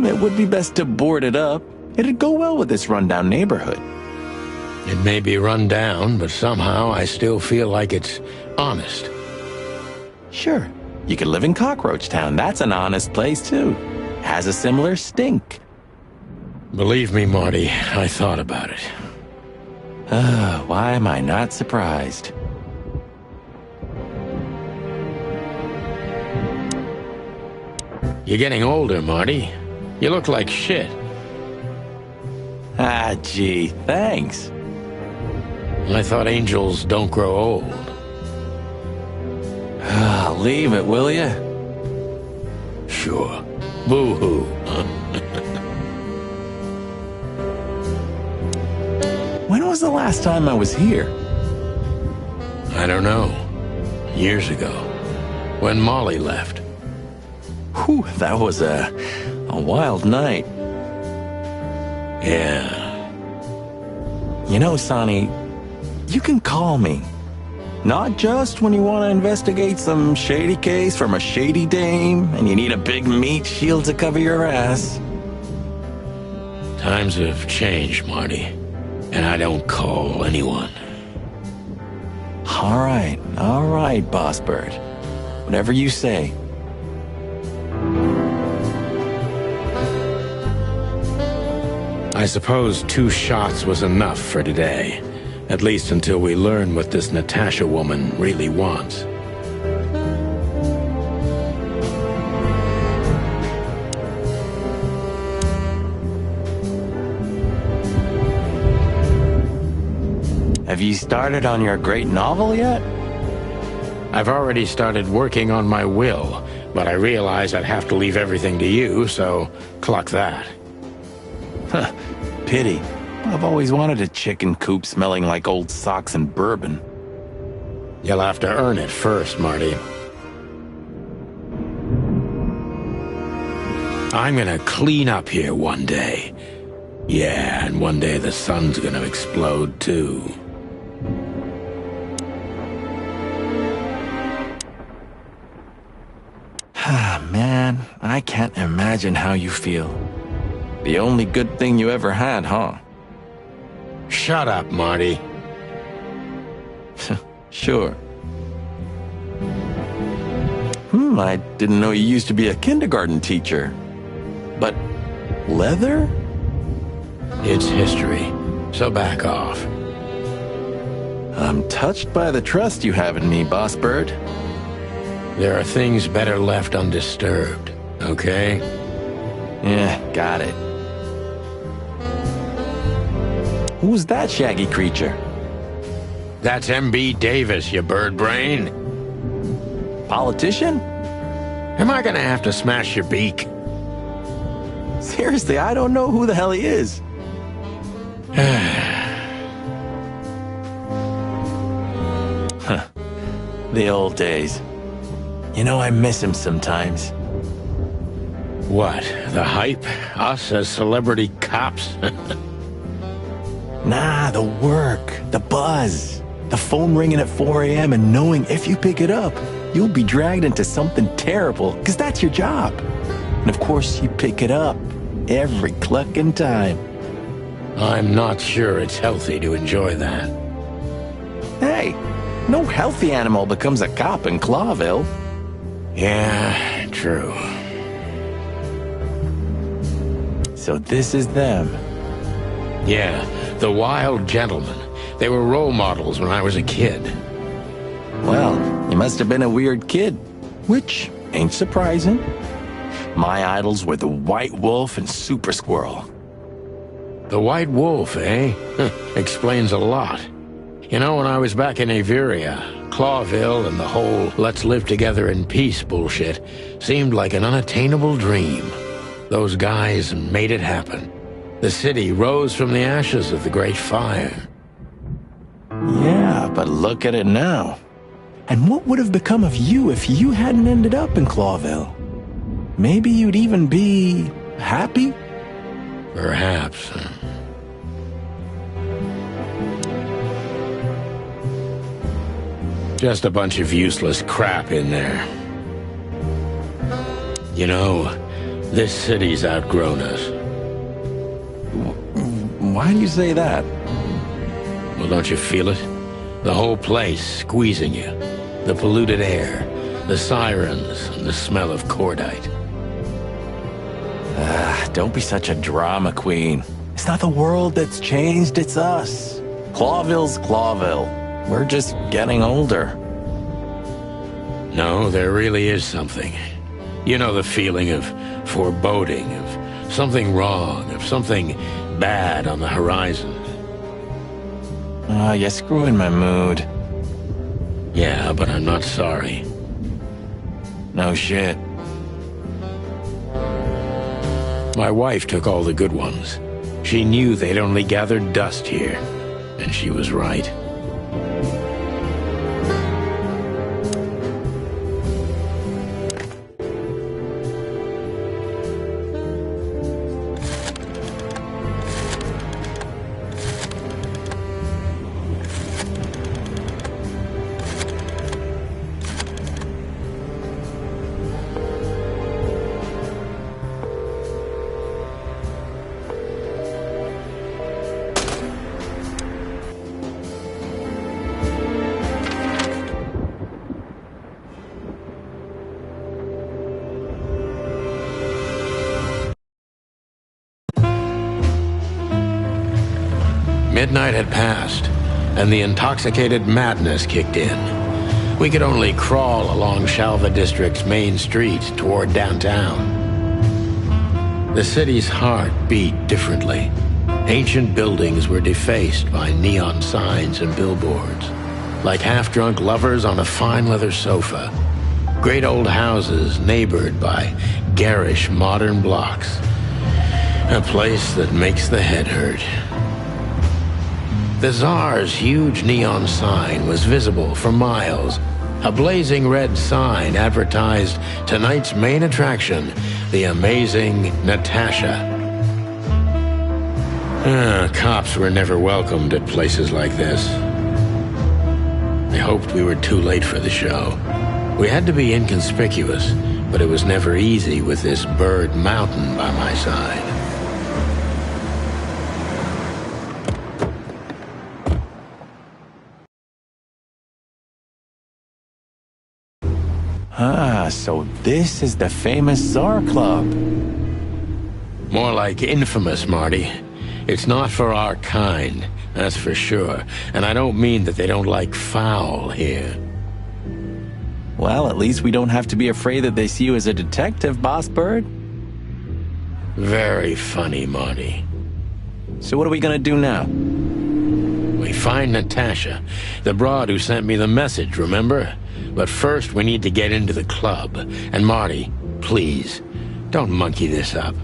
It would be best to board it up. It'd go well with this rundown neighborhood. It may be run down, but somehow I still feel like it's honest. Sure, you could live in Cockroach Town. That's an honest place, too. Has a similar stink. Believe me, Marty, I thought about it. Why am I not surprised? You're getting older, Marty. You look like shit. Ah, gee, thanks. I thought angels don't grow old. Leave it, will ya? Sure. Boo-hoo. When was the last time I was here? I don't know. Years ago. When Molly left. Whew, that was a wild night. Yeah. You know, Sonny, you can call me. Not just when you want to investigate some shady case from a shady dame and you need a big meat shield to cover your ass. Times have changed, Marty. And I don't call anyone. All right, Boss Bird. Whatever you say. I suppose 2 shots was enough for today. At least until we learn what this Natasha woman really wants. Have you started on your great novel yet? I've already started working on my will, but I realize I'd have to leave everything to you, so cluck that. Huh, pity. I've always wanted a chicken coop smelling like old socks and bourbon. You'll have to earn it first, Marty. I'm gonna clean up here one day. Yeah, and one day the sun's gonna explode too. Man, I can't imagine how you feel. The only good thing you ever had, huh? Shut up, Marty. Sure. I didn't know you used to be a kindergarten teacher. But leather? It's history, so back off. I'm touched by the trust you have in me, Boss Bird. There are things better left undisturbed, okay? Yeah, got it. Who's that shaggy creature? That's M.B. Davis, you bird brain. Politician? Am I gonna have to smash your beak? Seriously, I don't know who the hell he is. Huh. The old days. You know, I miss him sometimes. What? The hype? Us as celebrity cops? Nah, the work, the buzz, the phone ringing at 4 a.m. and knowing if you pick it up, you'll be dragged into something terrible, because that's your job. And of course, you pick it up every clucking time. I'm not sure it's healthy to enjoy that. Hey, no healthy animal becomes a cop in Clawville. Yeah, true. So this is them. Yeah, the Wild Gentlemen. They were role models when I was a kid. Well, you must have been a weird kid, which ain't surprising. My idols were the White Wolf and Super Squirrel. The White Wolf, eh? Explains a lot. You know, when I was back in Averia, Clawville and the whole let's live together in peace bullshit seemed like an unattainable dream. Those guys made it happen. The city rose from the ashes of the Great Fire. Yeah, but look at it now. And what would have become of you if you hadn't ended up in Clawville? Maybe you'd even be happy? Perhaps. Just a bunch of useless crap in there. You know, this city's outgrown us. Why do you say that? Well, don't you feel it? The whole place squeezing you. The polluted air, the sirens, and the smell of cordite. Don't be such a drama queen. It's not the world that's changed, it's us. Clawville's Clawville. We're just getting older. No, there really is something. You know the feeling of foreboding, of something wrong, of something bad on the horizon. You're screwing my mood. Yeah, but I'm not sorry. No shit. My wife took all the good ones. She knew they'd only gathered dust here, and she was right. Midnight had passed, and the intoxicated madness kicked in. We could only crawl along Shalva District's main street toward downtown. The city's heart beat differently. Ancient buildings were defaced by neon signs and billboards, like half-drunk lovers on a fine leather sofa. Great old houses neighbored by garish modern blocks. A place that makes the head hurt. The Tsar's huge neon sign was visible for miles. A blazing red sign advertised tonight's main attraction, the amazing Natasha. Cops were never welcomed at places like this. I hoped we were too late for the show. We had to be inconspicuous, but it was never easy with this bird mountain by my side. So this is the famous Tsar Club. More like infamous, Marty. It's not for our kind, that's for sure. And I don't mean that they don't like foul here. Well, at least we don't have to be afraid that they see you as a detective, Boss Bird. Very funny, Marty. So what are we gonna do now? We find Natasha, the broad who sent me the message, remember? But first, we need to get into the club. And Marty, please, don't monkey this up.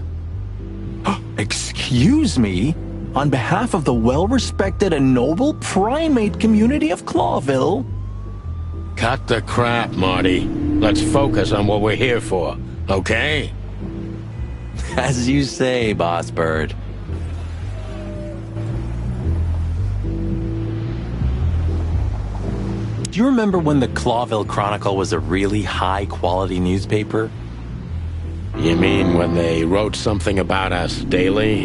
Excuse me? On behalf of the well-respected and noble primate community of Clawville? Cut the crap, Marty. Let's focus on what we're here for, okay? As you say, Boss Bird. Do you remember when the Clawville Chronicle was a really high-quality newspaper? You mean when they wrote something about us daily?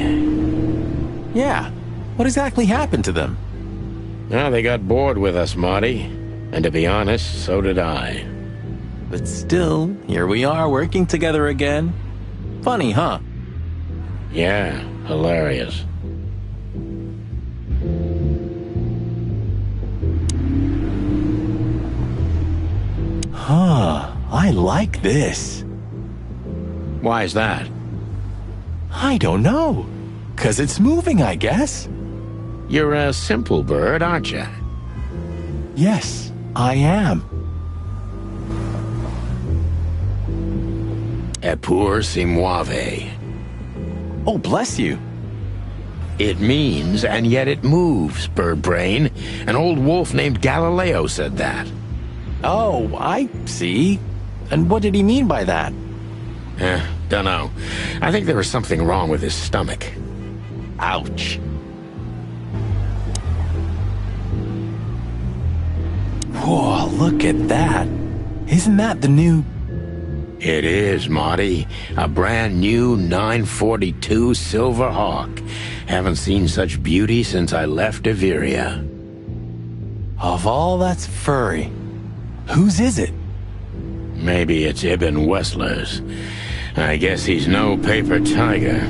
Yeah. What exactly happened to them? Well, they got bored with us, Marty. And to be honest, so did I. But still, here we are working together again. Funny, huh? Yeah, hilarious. Huh, I like this. Why is that? I don't know. 'Cause it's moving, I guess. You're a simple bird, aren't you? Yes, I am. Epur si muove. Oh, bless you. It means, and yet it moves, bird brain. An old wolf named Galileo said that. Oh, I see. And what did he mean by that? Dunno. I think there was something wrong with his stomach. Ouch. Whoa, look at that. Isn't that the new... It is, Marty. A brand new 942 Silver Hawk. Haven't seen such beauty since I left Averia. Of all that's furry, whose is it? Maybe it's Ibn Wessler's. I guess he's no paper tiger.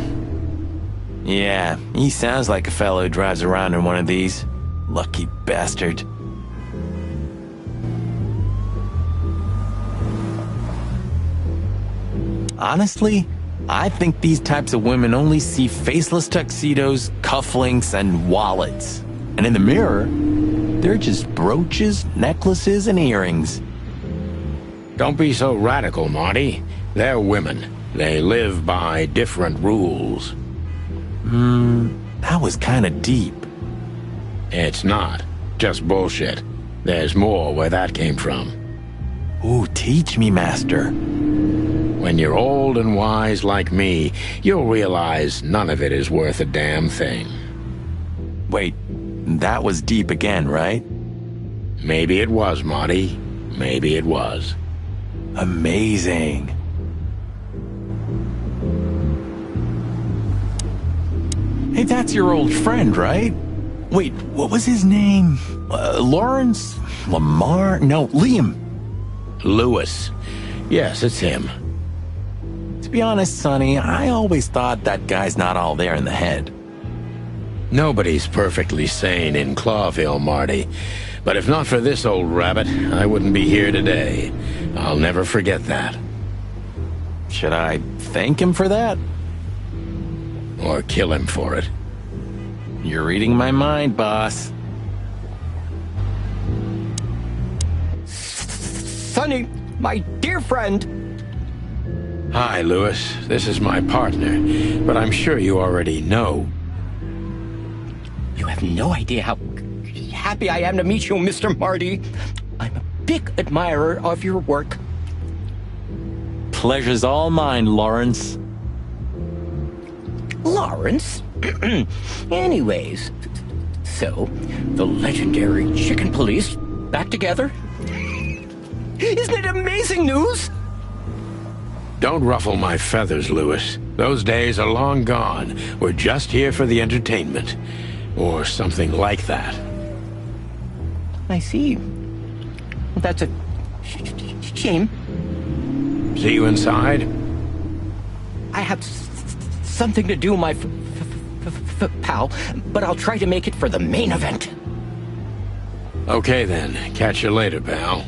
Yeah, he sounds like a fellow who drives around in one of these. Lucky bastard. Honestly, I think these types of women only see faceless tuxedos, cufflinks, and wallets. And in the mirror, they're just brooches, necklaces, and earrings. Don't be so radical, Marty. They're women. They live by different rules. That was kinda deep. It's not. Just bullshit. There's more where that came from. Ooh, teach me, Master. When you're old and wise like me, you'll realize none of it is worth a damn thing. Wait, that was deep again, right? Maybe it was, Marty. Maybe it was. Amazing. Hey, that's your old friend, right? Wait, what was his name? Lawrence? Lamar? No, Liam. Lewis. Yes, it's him. To be honest, Sonny, I always thought that guy's not all there in the head. Nobody's perfectly sane in Clawville, Marty. But if not for this old rabbit, I wouldn't be here today. I'll never forget that. Should I thank him for that? Or kill him for it. You're reading my mind, boss. Sonny, my dear friend. Hi, Lewis. This is my partner, but I'm sure you already know. You have no idea how happy I am to meet you, Mr. Marty. I'm a big admirer of your work. Pleasure's all mine, Lawrence. Lawrence? Anyways, so, the legendary Chicken Police back together? Isn't it amazing news? Don't ruffle my feathers, Lewis. Those days are long gone. We're just here for the entertainment. Or something like that. I see. That's a shame. See you inside? I have something to do, my pal, but I'll try to make it for the main event. Okay then. Catch you later, pal.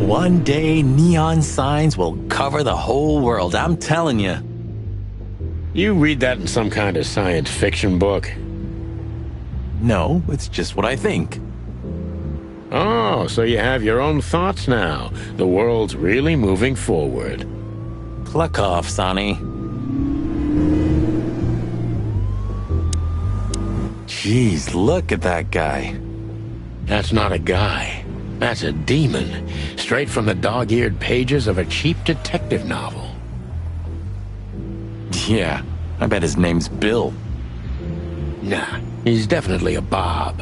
One day, neon signs will cover the whole world, I'm telling you. You read that in some kind of science fiction book? No, it's just what I think. Oh, so you have your own thoughts now. The world's really moving forward. Cluck off, Sonny. Jeez, look at that guy. That's not a guy. That's a demon. Straight from the dog-eared pages of a cheap detective novel. Yeah, I bet his name's Bill. Nah, he's definitely a Bob.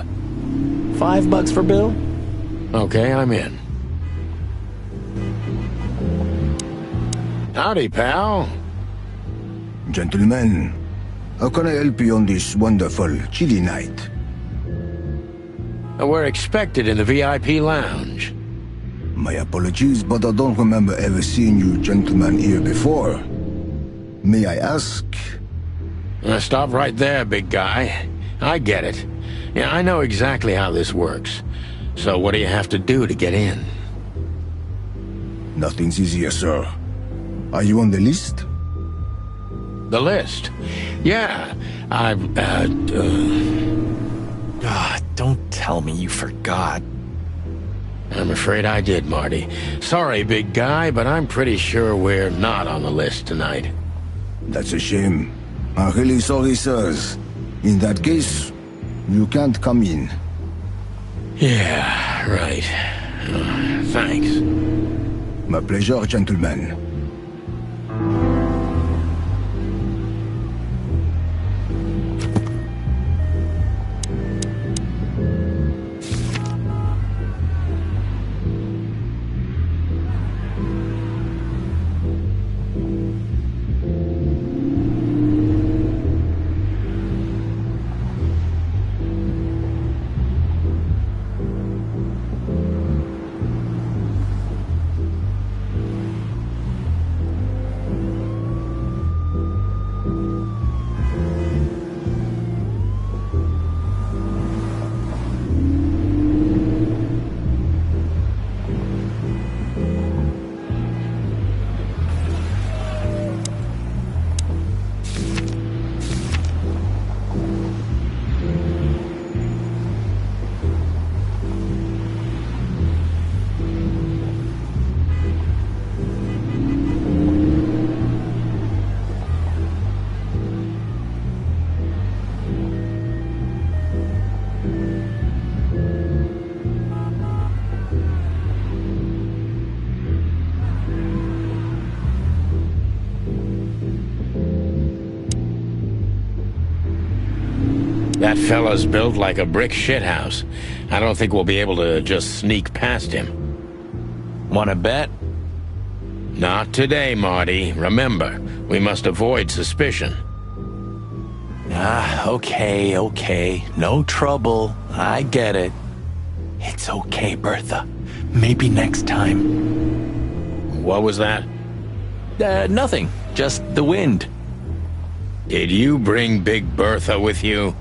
$5 for Bill? Okay, I'm in. Howdy, pal. Gentlemen, how can I help you on this wonderful, chilly night? We're expected in the VIP lounge. My apologies, but I don't remember ever seeing you gentlemen here before. May I ask? Stop right there, big guy. I get it. Yeah, I know exactly how this works. So what do you have to do to get in? Nothing's easier, sir. Are you on the list? The list? Yeah, Don't tell me you forgot. I'm afraid I did, Marty. Sorry, big guy, but I'm pretty sure we're not on the list tonight. That's a shame. I'm really sorry, sirs. In that case, you can't come in. Yeah, right. Thanks. My pleasure, gentlemen. That fella's built like a brick shithouse. I don't think we'll be able to just sneak past him. Wanna bet? Not today, Marty. Remember, we must avoid suspicion. Okay. No trouble. I get it. It's okay, Bertha. Maybe next time. What was that? Nothing. Just the wind. Did you bring Big Bertha with you?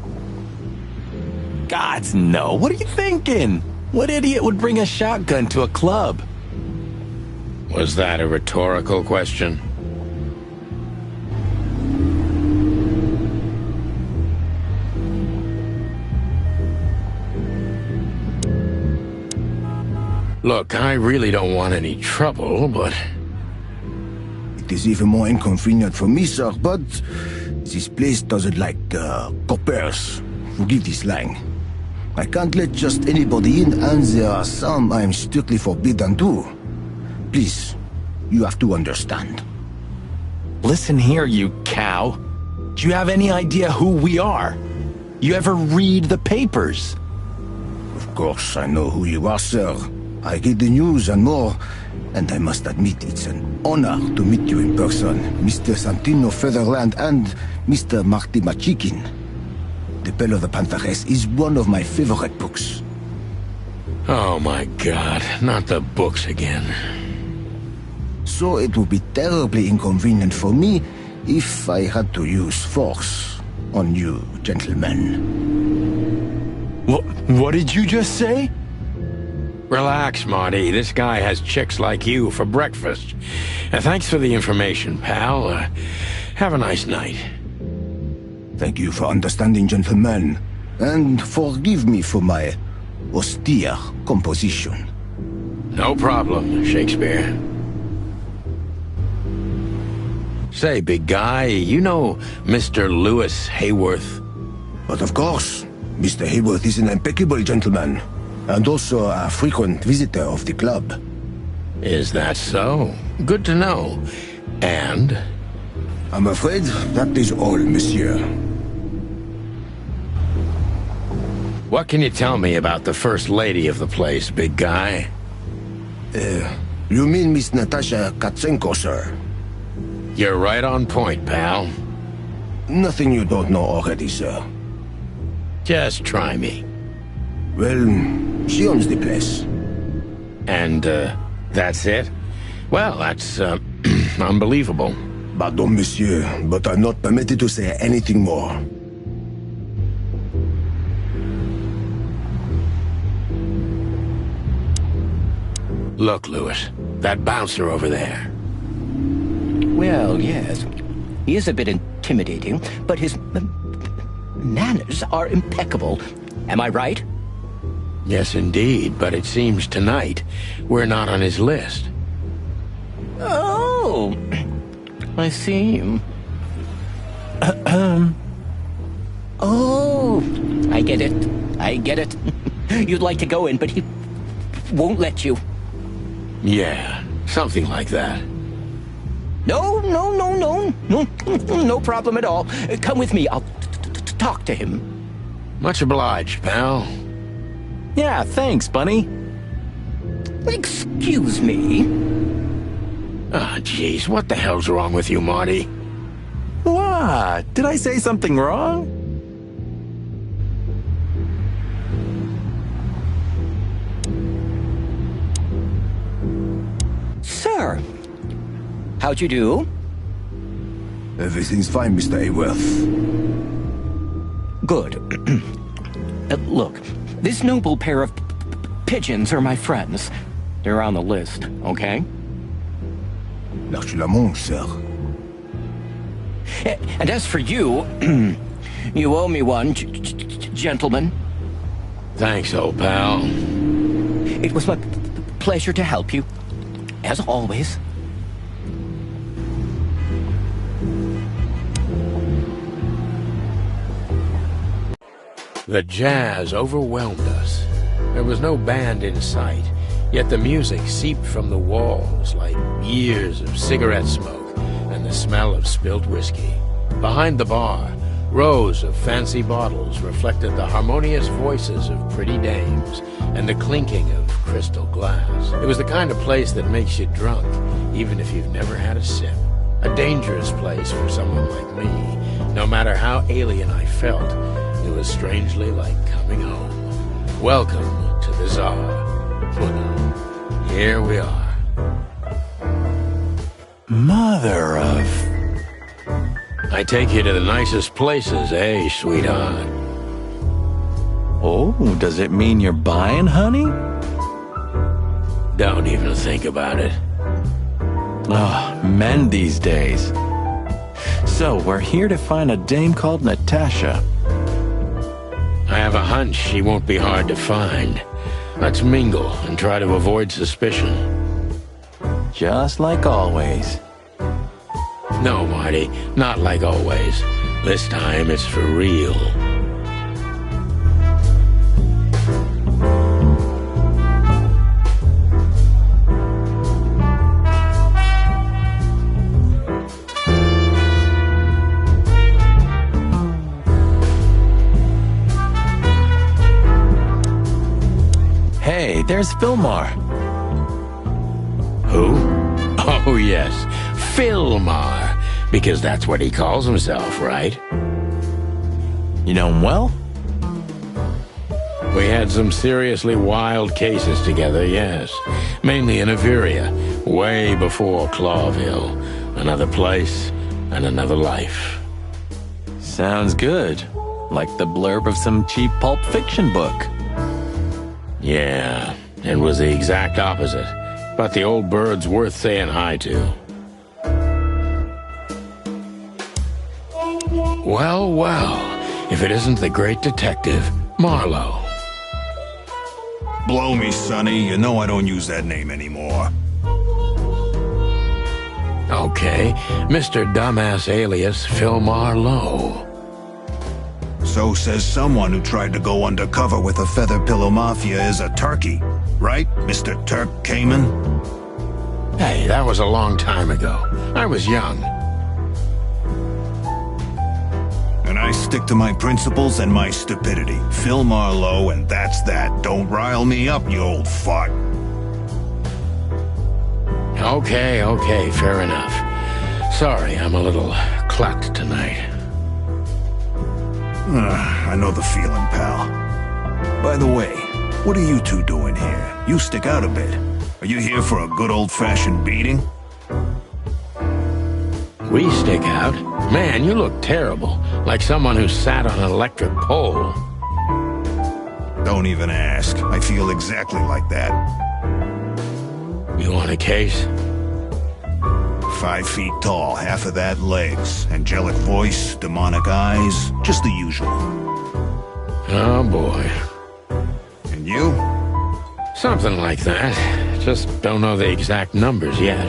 Gods, no. What are you thinking? What idiot would bring a shotgun to a club? Was that a rhetorical question? Look, I really don't want any trouble, but... It is even more inconvenient for me, sir, but this place doesn't like coppers. Forgive this slang. I can't let just anybody in, and there are some I am strictly forbidden to. Please, you have to understand. Listen here, you cow. Do you have any idea who we are? You ever read the papers? Of course, I know who you are, sir. I read the news and more, and I must admit it's an honor to meet you in person, Mr. Santino Featherland and Mr. Marty Machikin. The Bell of the Pantheress is one of my favorite books. Oh my God, not the books again. So it would be terribly inconvenient for me if I had to use force on you, gentlemen. What did you just say? Relax, Marty. This guy has chicks like you for breakfast. Thanks for the information, pal. Have a nice night. Thank you for understanding, gentlemen, and forgive me for my austere composition. No problem, Shakespeare. Say, big guy, you know Mr. Lewis Hayworth? But of course, Mr. Hayworth is an impeccable gentleman, and also a frequent visitor of the club. Is that so? Good to know. And? I'm afraid that is all, monsieur. What can you tell me about the first lady of the place, big guy? You mean Miss Natasha Katsenko, sir? You're right on point, pal. Nothing you don't know already, sir. Just try me. Well, she owns the place. And, that's it? Well, that's, unbelievable. Pardon, monsieur, but I'm not permitted to say anything more. Look, Lewis, that bouncer over there. Well, yes. He is a bit intimidating, but his manners are impeccable. Am I right? Yes, indeed, but it seems tonight we're not on his list. Oh, I see. Oh, I get it. I get it. You'd like to go in, but he won't let you. Yeah, something like that. No problem at all. Come with me. I'll talk to him. Much obliged, pal. Yeah, thanks, Bunny. Excuse me. Ah, jeez, what the hell's wrong with you, Marty? What? Did I say something wrong? Sir, how'd you do? Everything's fine, Mr. Hayworth. Good. Look, this noble pair of pigeons are my friends. They're on the list, okay? L'archulamonge, sir. And as for you, you owe me one, gentlemen. Thanks, old pal. It was my pleasure to help you, as always. The jazz overwhelmed us. There was no band in sight, yet the music seeped from the walls like years of cigarette smoke and the smell of spilled whiskey. Behind the bar, rows of fancy bottles reflected the harmonious voices of pretty dames and the clinking of crystal glass. It was the kind of place that makes you drunk, even if you've never had a sip. A dangerous place for someone like me. No matter how alien I felt, it was strangely like coming home. Welcome to the Tsar. Here we are. Mother of... I take you to the nicest places, eh, sweetheart? Oh, does it mean you're buying, honey? Don't even think about it. Oh, men these days. So, we're here to find a dame called Natasha. I have a hunch she won't be hard to find. Let's mingle and try to avoid suspicion. Just like always. No, Marty, not like always. This time it's for real. Hey, there's Fillmar. Who? Oh, yes, Fillmar. Because that's what he calls himself, right? You know him well? We had some seriously wild cases together, yes. Mainly in Averia, way before Clawville. Another place and another life. Sounds good. Like the blurb of some cheap pulp fiction book. Yeah, it was the exact opposite. But the old bird's worth saying hi to. Well, well, if it isn't the great detective, Marlowe. Blow me, Sonny. You know I don't use that name anymore. Okay, Mr. Dumbass alias Phil Marlowe. So says someone who tried to go undercover with a Feather Pillow Mafia is a turkey. Right, Mr. Turk Cayman? Hey, that was a long time ago. I was young. And I stick to my principles and my stupidity. Phil Marlowe, and that's that. Don't rile me up, you old fart. Okay, fair enough. Sorry, I'm a little clucked tonight. I know the feeling, pal. By the way, what are you two doing here? You stick out a bit. Are you here for a good old-fashioned beating? We stick out? Man, you look terrible. Like someone who sat on an electric pole. Don't even ask. I feel exactly like that. You want a case? 5 feet tall, half of that legs. Angelic voice, demonic eyes, just the usual. Oh, boy. And you? Something like that. Just don't know the exact numbers yet.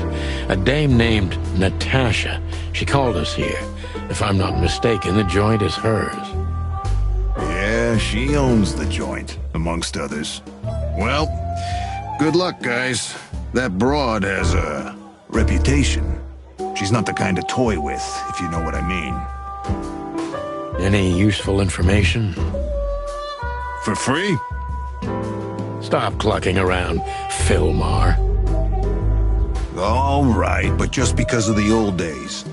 A dame named Natasha. She called us here. If I'm not mistaken, the joint is hers. Yeah, she owns the joint, amongst others. Well, good luck, guys. That broad has a reputation. She's not the kind to toy with, if you know what I mean. Any useful information? For free? Stop clucking around, Philmar. All right, but just because of the old days.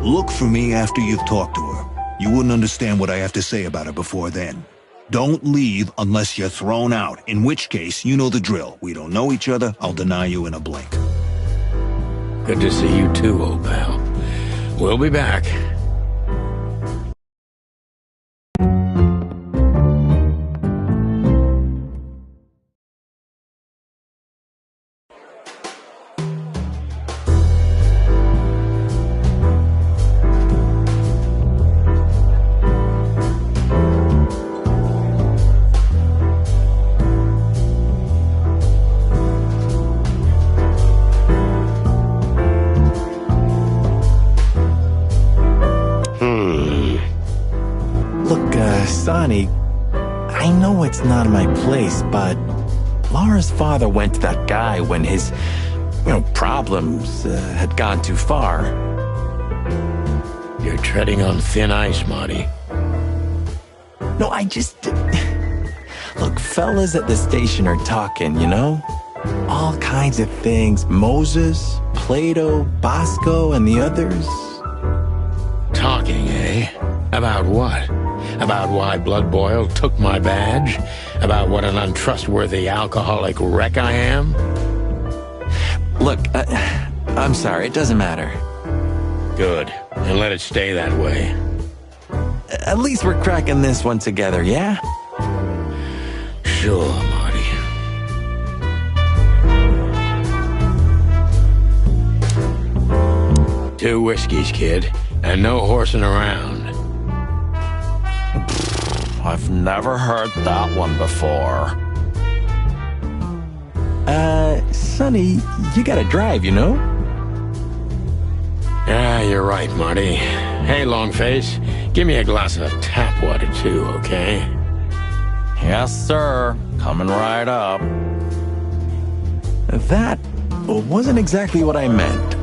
Look for me after you've talked to her. You wouldn't understand what I have to say about her before then. Don't leave unless you're thrown out, in which case, you know the drill. We don't know each other, I'll deny you in a blink. Good to see you too, old pal. We'll be back. Sonny, I know it's not my place, but Laura's father went to that guy when his, problems had gone too far. You're treading on thin ice, Marty. No, Look, fellas at the station are talking, All kinds of things. Moses, Plato, Bosco, and the others. Talking, eh? About what? About why Blood Boil took my badge? About what an untrustworthy alcoholic wreck I am? Look, I'm sorry, it doesn't matter. Good, and let it stay that way. At least we're cracking this one together, yeah? Sure, Marty. Two whiskeys, kid, and no horsing around. I've never heard that one before. Sonny, you gotta drive, Yeah, you're right, Marty. Hey, Longface, give me a glass of tap water, too, okay? Yes, sir. Coming right up. That wasn't exactly what I meant.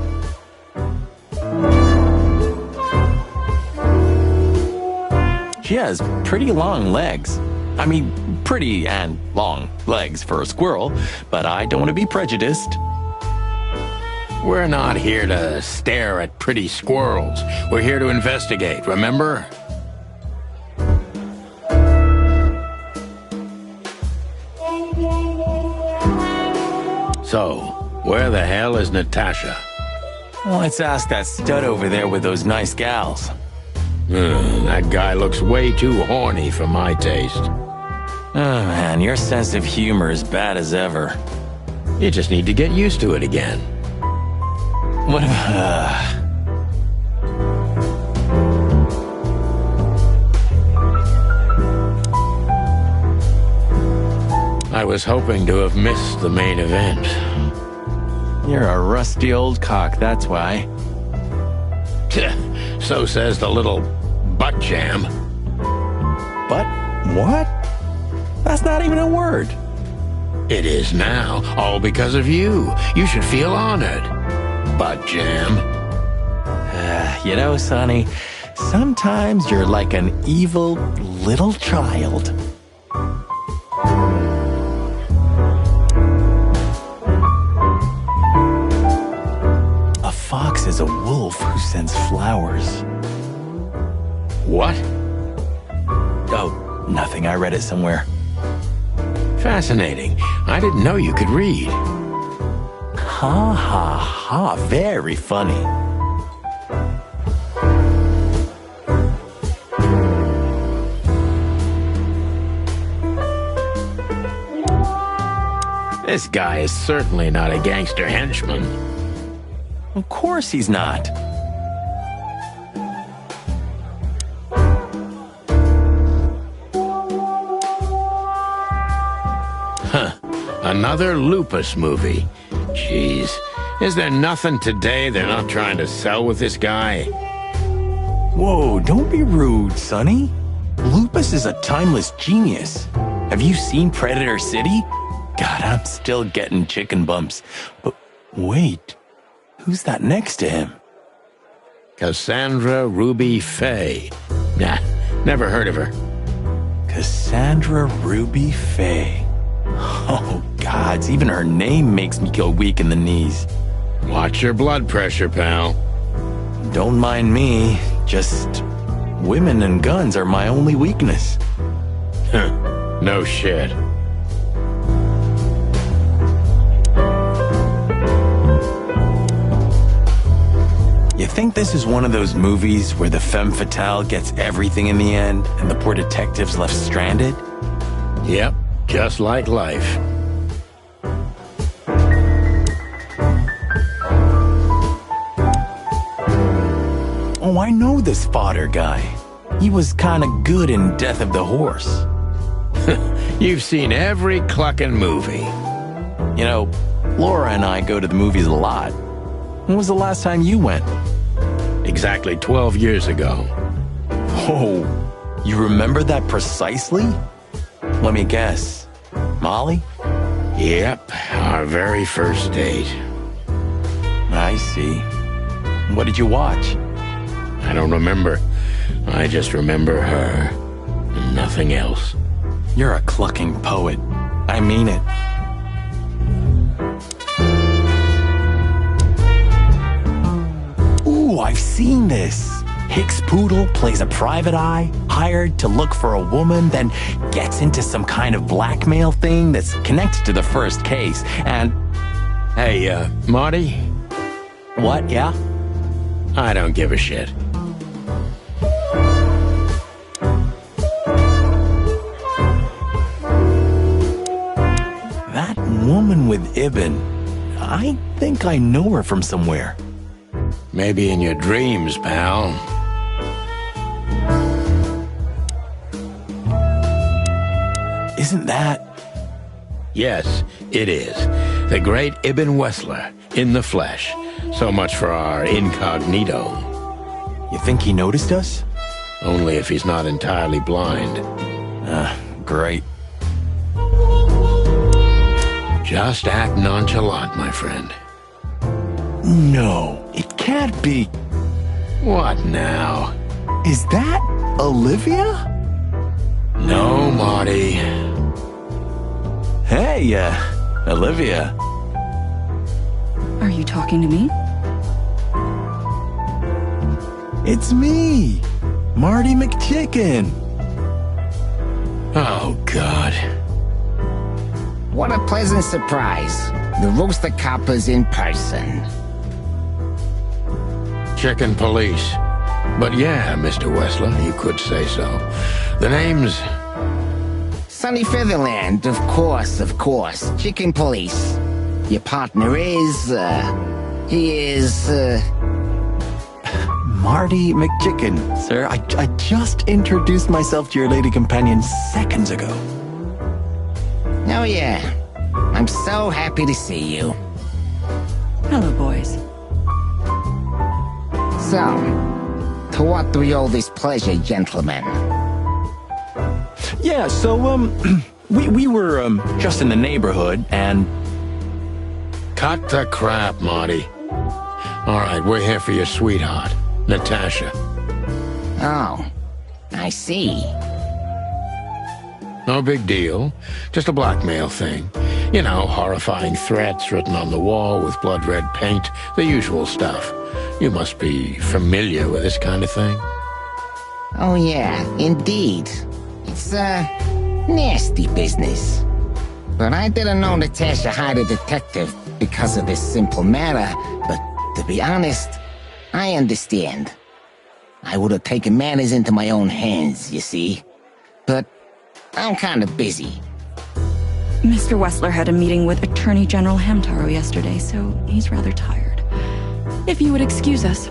She has pretty long legs. I mean, pretty and long legs for a squirrel, but I don't want to be prejudiced. We're not here to stare at pretty squirrels. We're here to investigate, remember? So, where the hell is Natasha? Well, let's ask that stud over there with those nice gals. That guy looks way too horny for my taste. Oh, man, your sense of humor is bad as ever. You just need to get used to it again. What I was hoping to have missed the main event. You're a rusty old cock, that's why. So says the little butt jam. But what? That's not even a word. It is now, all because of you. You should feel honored. Butt jam. You know, Sonny, sometimes you're like an evil little child. A fox is a wolf who sends flowers. What? Oh, nothing. I read it somewhere. Fascinating. I didn't know you could read. Ha ha ha. Very funny. This guy is certainly not a gangster henchman. Of course he's not. Another Lupus movie. Jeez. Is there nothing today they're not trying to sell with this guy? Whoa, don't be rude, Sonny. Lupus is a timeless genius. Have you seen Predator City? God, I'm still getting chicken bumps. But wait, who's that next to him? Cassandra Ruby Faye. Nah, never heard of her. Cassandra Ruby Faye. Oh, gods, even her name makes me go weak in the knees. Watch your blood pressure, pal. Don't mind me, just women and guns are my only weakness. No shit. You think this is one of those movies where the femme fatale gets everything in the end and the poor detective's left stranded? Yep, just like life. Oh, I know this fodder guy. He was kinda good in Death of the Horse. You've seen every clucking movie. You know, Laura and I go to the movies a lot. When was the last time you went? Exactly 12 years ago. Oh, you remember that precisely? Let me guess. Molly? Yep, our very first date. I see. What did you watch? I don't remember. I just remember her. And nothing else. You're a clucking poet. I mean it. Ooh, I've seen this. Hicks Poodle plays a private eye, hired to look for a woman, then gets into some kind of blackmail thing that's connected to the first case, and... Hey, Marty? What, yeah? I don't give a shit. That woman with Ibn, I think I know her from somewhere. Maybe in your dreams, pal. Isn't that... Yes, it is. The great Ibn Wessler, in the flesh. So much for our incognito. You think he noticed us? Only if he's not entirely blind. Great. Just act nonchalant, my friend. No, it can't be. What now? Is that Olivia? No, Marty. Hey, Olivia. Are you talking to me? It's me, Marty McChicken. Oh, God. What a pleasant surprise. The Rooster Copper's in person. Chicken police. But yeah, Mr. Wessler, you could say so. The name's... Sunny Featherland, of course, of course. Chicken police. Your partner is, he is, Marty McChicken, sir. I just introduced myself to your lady companion seconds ago. Oh, yeah. I'm so happy to see you. Hello, boys. So, to what do we owe this pleasure, gentlemen? Yeah, so, we were, just in the neighborhood, and... Cut the crap, Marty. All right, we're here for your sweetheart, Natasha. Oh, I see. No big deal. Just a blackmail thing. You know, horrifying threats written on the wall with blood-red paint. The usual stuff. You must be familiar with this kind of thing. Oh, yeah, indeed. It's, nasty business. But I didn't know Natasha hired a detective because of this simple matter. But to be honest, I understand. I would have taken matters into my own hands, you see. But I'm kind of busy. Mr. Wessler had a meeting with Attorney General Hamtaro yesterday, so he's rather tired. If you would excuse us.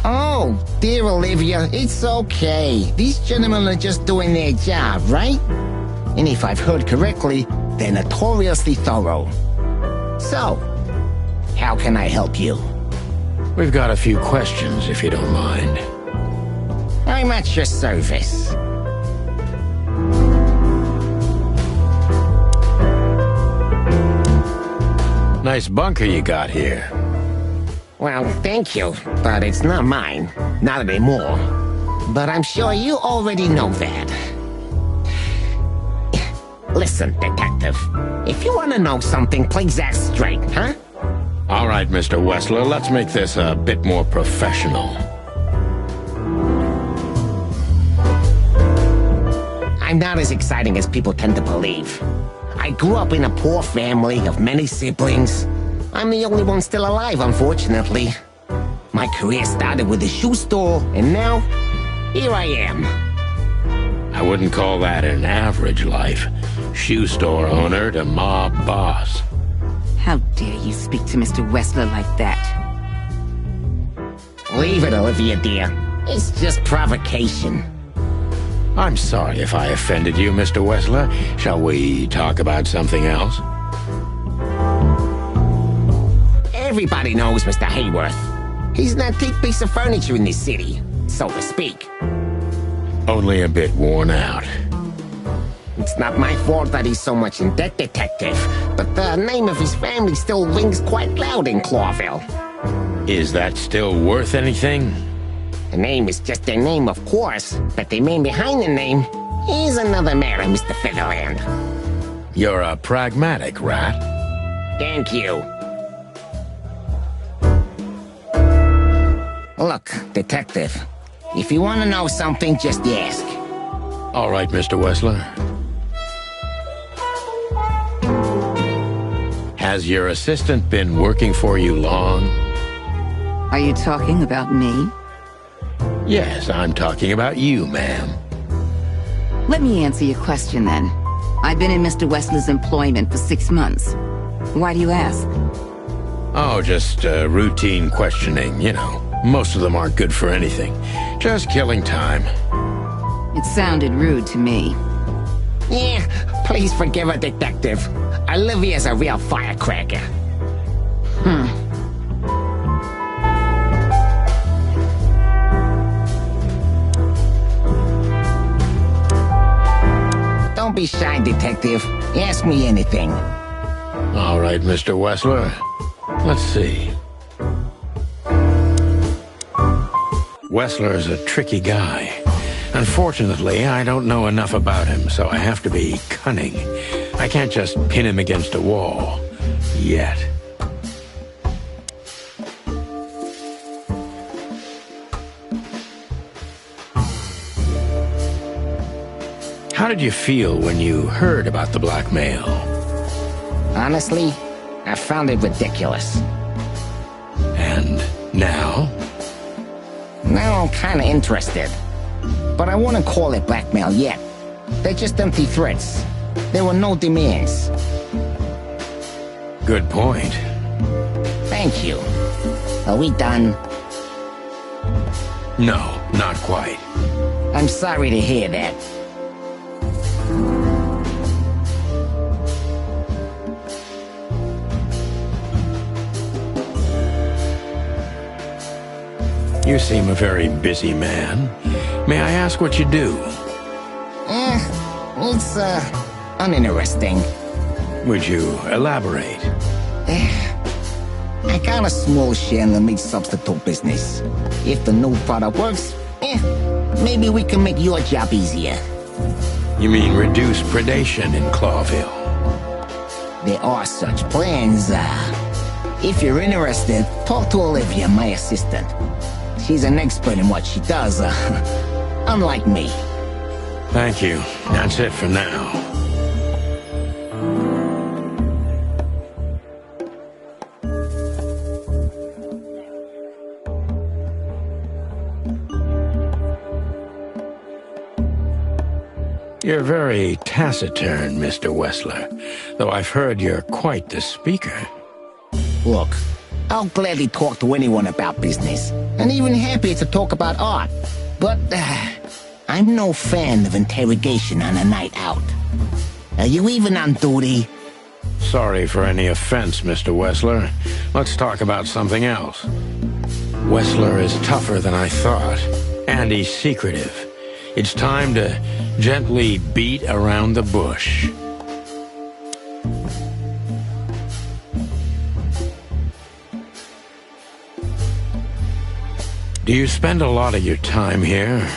Oh, dear Olivia, it's okay. These gentlemen are just doing their job, right? And if I've heard correctly, they're notoriously thorough. So, how can I help you? We've got a few questions, if you don't mind. I'm at your service. Nice bunker you got here. Well, thank you, but it's not mine. Not anymore. But I'm sure you already know that. Listen, detective. If you want to know something, please ask straight, huh? All right, Mr. Wessler, let's make this a bit more professional. I'm not as exciting as people tend to believe. I grew up in a poor family of many siblings. I'm the only one still alive, unfortunately. My career started with a shoe store, and now, here I am. I wouldn't call that an average life. Shoe store owner to mob boss. How dare you speak to Mr. Wessler like that? Leave it, Olivia, dear. It's just provocation. I'm sorry if I offended you, Mr. Wessler. Shall we talk about something else? Everybody knows Mr. Hayworth. He's an antique piece of furniture in this city, so to speak. Only a bit worn out. It's not my fault that he's so much in debt, detective, but the name of his family still rings quite loud in Clawville. Is that still worth anything? The name is just their name, of course, but the man behind the name is another matter, Mr. Featherland. You're a pragmatic rat. Thank you. Look, detective, if you want to know something, just ask. All right, Mr. Wessler. Has your assistant been working for you long? Are you talking about me? Yes, I'm talking about you, ma'am. Let me answer your question then. I've been in Mr. Wessler's employment for 6 months. Why do you ask? Oh, just routine questioning, you know. Most of them aren't good for anything. Just killing time. It sounded rude to me. Yeah, please forgive her, detective. Olivia's a real firecracker. Don't be shy, detective. Ask me anything. All right, Mr. Wessler. Let's see. Wessler's a tricky guy. Unfortunately, I don't know enough about him, so I have to be cunning. I can't just pin him against a wall. Yet. How did you feel when you heard about the blackmail? Honestly, I found it ridiculous. And now? Now I'm kinda interested. But I wouldn't call it blackmail yet. They're just empty threats. There were no demands. Good point. Thank you. Are we done? No, not quite. I'm sorry to hear that. You seem a very busy man. May I ask what you do? It's, uninteresting. Would you elaborate? I got a small share in the meat substitute business. If the new product works, maybe we can make your job easier. You mean reduce predation in Clawville? There are such plans. If you're interested, talk to Olivia, my assistant. She's an expert in what she does, unlike me. Thank you. That's it for now. You're very taciturn, Mr. Wessler, though I've heard you're quite the speaker. Look, I'll gladly talk to anyone about business, and even happier to talk about art. But, I'm no fan of interrogation on a night out. Are you even on duty? Sorry for any offense, Mr. Wessler. Let's talk about something else. Wessler is tougher than I thought, and he's secretive. It's time to gently beat around the bush. Do you spend a lot of your time here?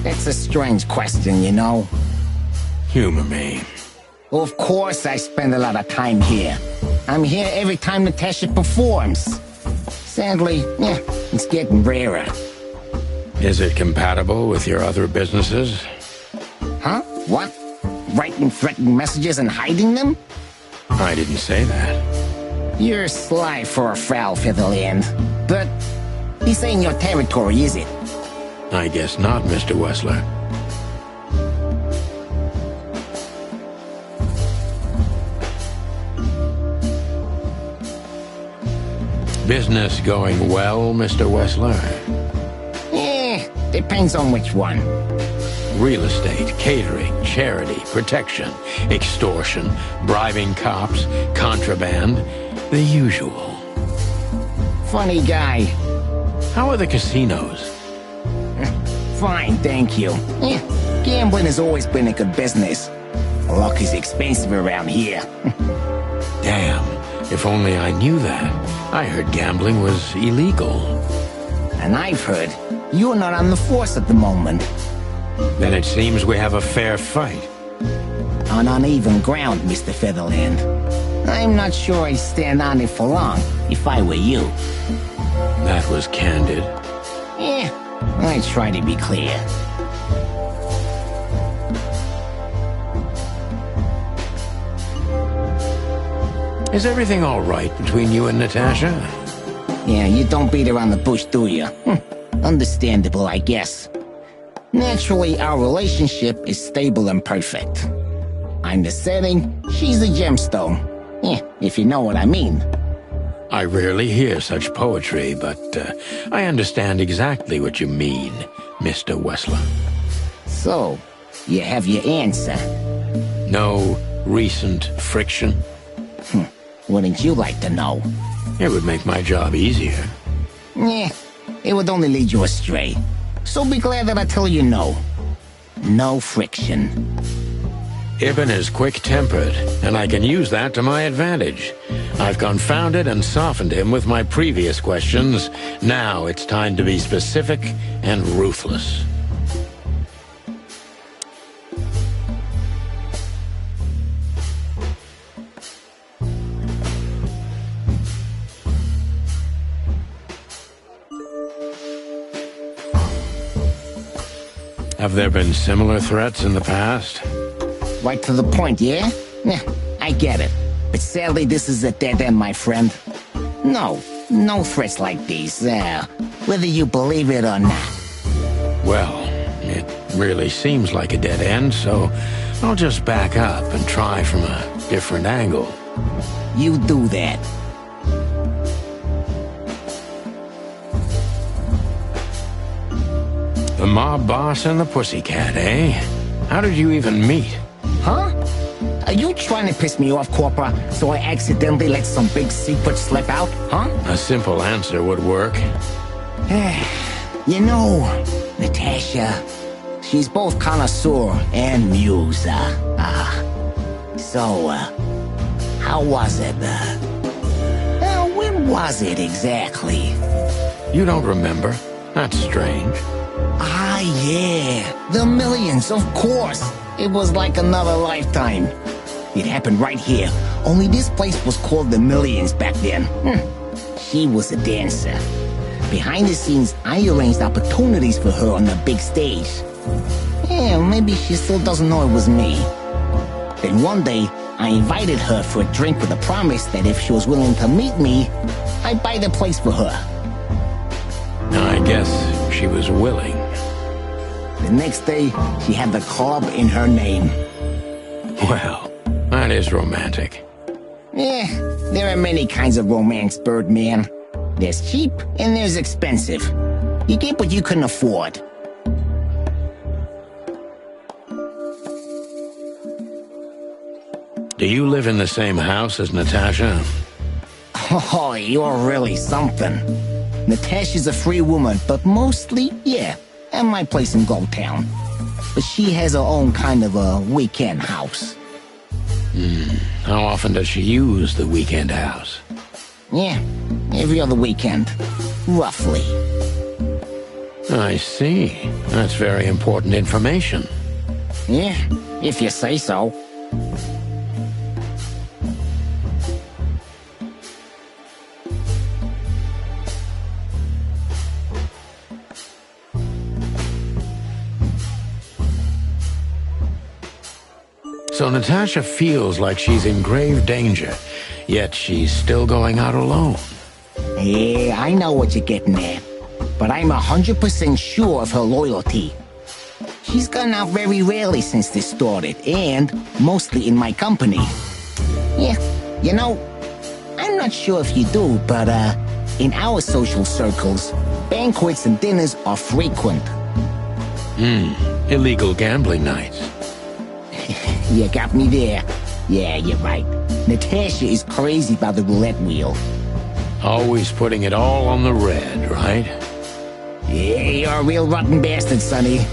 That's a strange question, you know. Humor me. Of course I spend a lot of time here. I'm here every time Natasha performs. Sadly, it's getting rarer. Is it compatible with your other businesses? Huh? What? Writing threatening messages and hiding them? I didn't say that. You're sly for a foul, Featherland. But this ain't your territory, is it? I guess not, Mr. Wessler. Business going well, Mr. Wessler? Depends on which one. Real estate, catering, charity, protection, extortion, bribing cops, contraband, the usual. Funny guy. How are the casinos? Fine, thank you. Gambling has always been a good business. Luck is expensive around here. Damn, if only I knew that. I heard gambling was illegal. And I've heard you're not on the force at the moment. Then it seems we have a fair fight. On uneven ground, Mr. Featherland. I'm not sure I'd stand on it for long, if I were you. That was candid. I try to be clear. Is everything all right between you and Natasha? Yeah, you don't beat around the bush, do you? Understandable, I guess. Naturally, our relationship is stable and perfect. I'm the setting, she's the gemstone. If you know what I mean. I rarely hear such poetry, but I understand exactly what you mean, Mr. Wessler. So, you have your answer. No recent friction? Wouldn't you like to know? It would make my job easier. It would only lead you astray. So be glad that I tell you no. No friction. Ibn is quick-tempered, and I can use that to my advantage. I've confounded and softened him with my previous questions. Now it's time to be specific and ruthless. Have there been similar threats in the past? Right to the point, yeah? I get it. But sadly, this is a dead end, my friend. No threats like these, whether you believe it or not. Well, it really seems like a dead end, so I'll just back up and try from a different angle. You do that. The mob boss and the pussycat, eh? How did you even meet? Huh? Are you trying to piss me off, Corpora, so I accidentally let some big secret slip out, huh? A simple answer would work. You know, Natasha, she's both connoisseur and muse. So, how was it? When was it exactly? You don't remember? That's strange. Ah, yeah. The Millions, of course. It was like another lifetime. It happened right here. Only this place was called the Millions back then. She was a dancer. Behind the scenes, I arranged opportunities for her on the big stage. Yeah, maybe she still doesn't know it was me. Then one day, I invited her for a drink with a promise that if she was willing to meet me, I'd buy the place for her. I guess she was willing. The next day, she had the club in her name. Well, that is romantic. Yeah, there are many kinds of romance, Birdman. There's cheap and there's expensive. You get what you can afford. Do you live in the same house as Natasha? Oh, you're really something. Natasha's a free woman, but mostly, yeah, at my place in Gold Town. But she has her own kind of a weekend house. How often does she use the weekend house? Yeah, every other weekend, roughly. I see. That's very important information. Yeah, if you say so. So Natasha feels like she's in grave danger, yet she's still going out alone. Yeah, I know what you're getting at. But I'm 100% sure of her loyalty. She's gone out very rarely since this started, and mostly in my company. Yeah, you know, I'm not sure if you do, but in our social circles, banquets and dinners are frequent. Illegal gambling nights. You got me there. Yeah, you're right. Natasha is crazy about the roulette wheel. Always putting it all on the red, right? Yeah, you're a real rotten bastard, Sonny.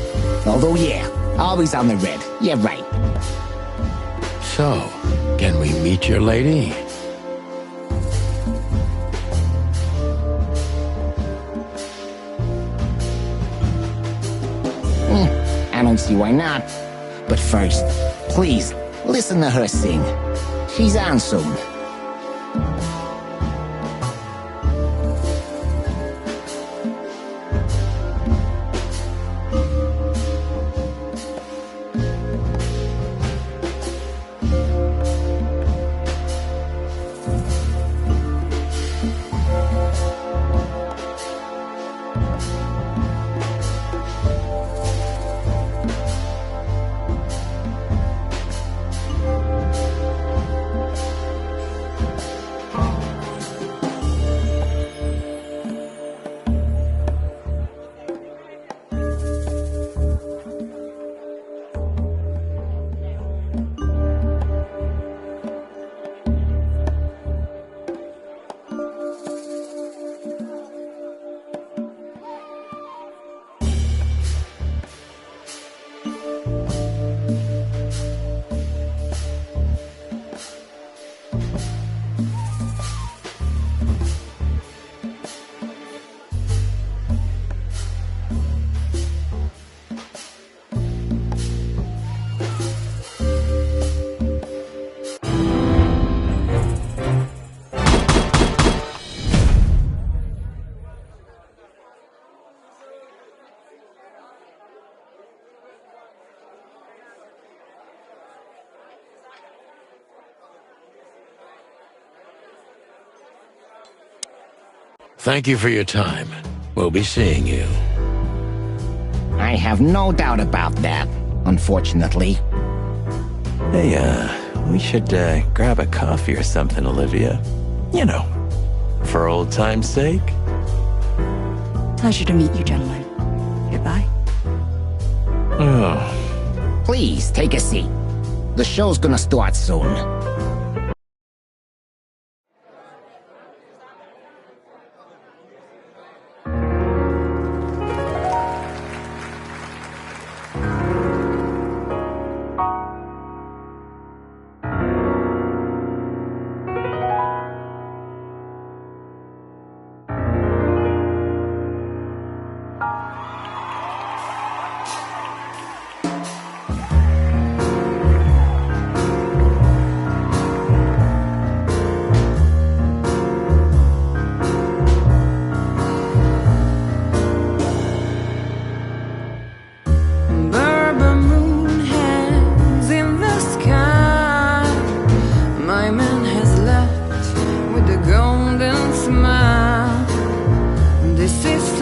Although, yeah, always on the red. Yeah, right. So, can we meet your lady? I don't see why not. But first, please, listen to her sing. She's on soon. Thank you for your time. We'll be seeing you. I have no doubt about that, unfortunately. Hey, we should grab a coffee or something, Olivia. You know, for old time's sake. Pleasure to meet you, gentlemen. Goodbye. Oh. Please, take a seat. The show's gonna start soon.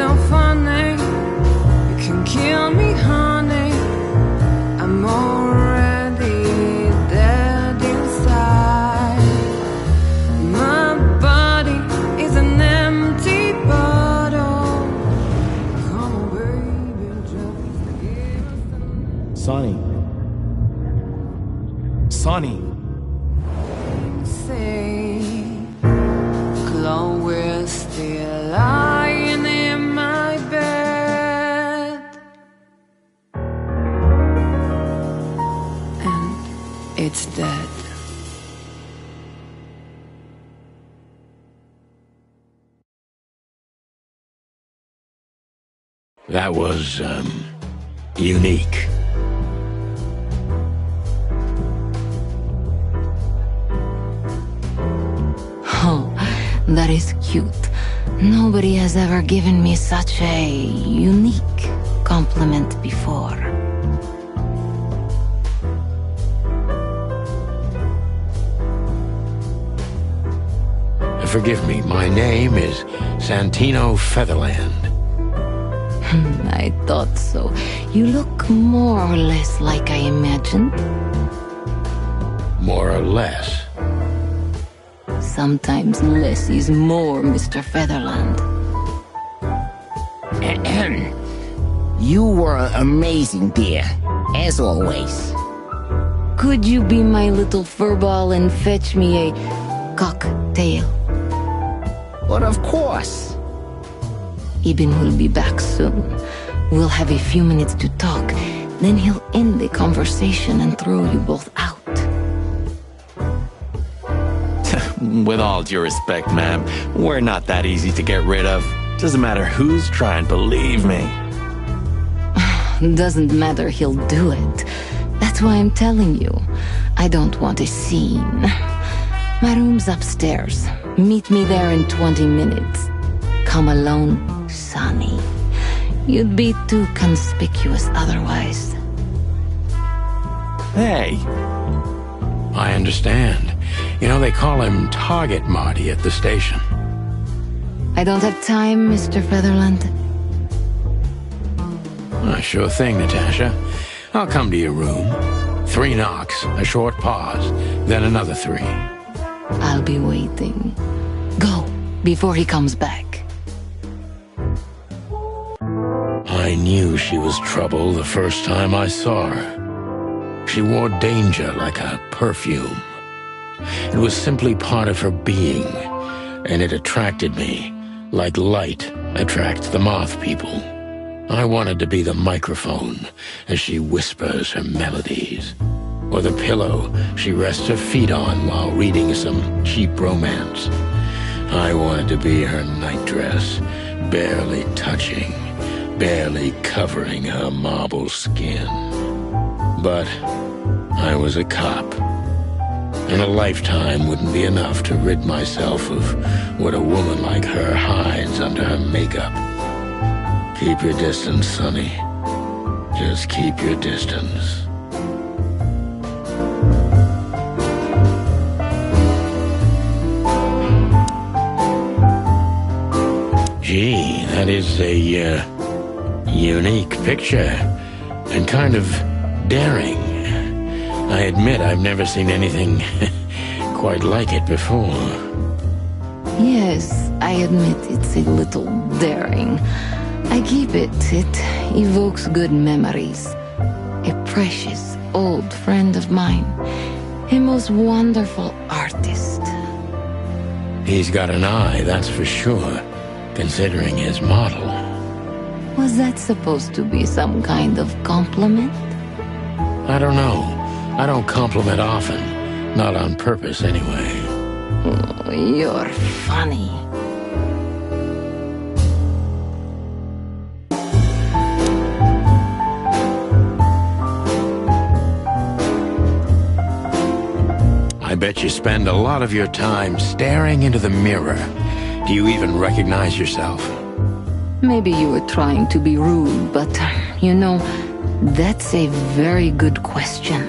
so funny. You can kill me, honey. I'm already dead inside. My body is an empty bottle. Come on, baby, just give us Sonny. Sonny. say, Chloe's still lying in my bed, and it's dead. That was, unique. Oh, that is cute. Nobody has ever given me such a unique compliment before. Forgive me, my name is Santino Featherland. I thought so. You look more or less like I imagined. More or less. Sometimes less is more, Mr. Featherland. You were amazing, dear. As always. Could you be my little furball and fetch me a cocktail? But of course. Ibn will be back soon. We'll have a few minutes to talk. Then he'll end the conversation and throw you both out. With all due respect, ma'am, we're not that easy to get rid of. Doesn't matter who's trying, believe me. Doesn't matter, he'll do it. That's why I'm telling you. I don't want a scene. My room's upstairs. Meet me there in 20 minutes. Come alone, Sonny. You'd be too conspicuous otherwise. Hey. I understand. You know, they call him Target Marty at the station. I don't have time, Mr. Featherland. Sure thing, Natasha. I'll come to your room. 3 knocks, a short pause, then another 3. I'll be waiting. Go, before he comes back. I knew she was trouble the first time I saw her. She wore danger like a perfume. It was simply part of her being, and it attracted me, like light attracts the moth people. I wanted to be the microphone as she whispers her melodies, or the pillow she rests her feet on while reading some cheap romance. I wanted to be her nightdress, barely touching, barely covering her marble skin. But I was a cop, and a lifetime wouldn't be enough to rid myself of what a woman like her hides under her makeup. Keep your distance, Sonny. Just keep your distance. Gee, that is a, unique picture, and kind of daring. I admit I've never seen anything quite like it before. Yes, I admit it's a little daring. I keep it. It evokes good memories. A precious old friend of mine. A most wonderful artist. He's got an eye, that's for sure, considering his model. Was that supposed to be some kind of compliment? I don't know. I don't compliment often. Not on purpose, anyway. Oh, you're funny. I bet you spend a lot of your time staring into the mirror. Do you even recognize yourself? Maybe you were trying to be rude, but, you know, that's a very good question.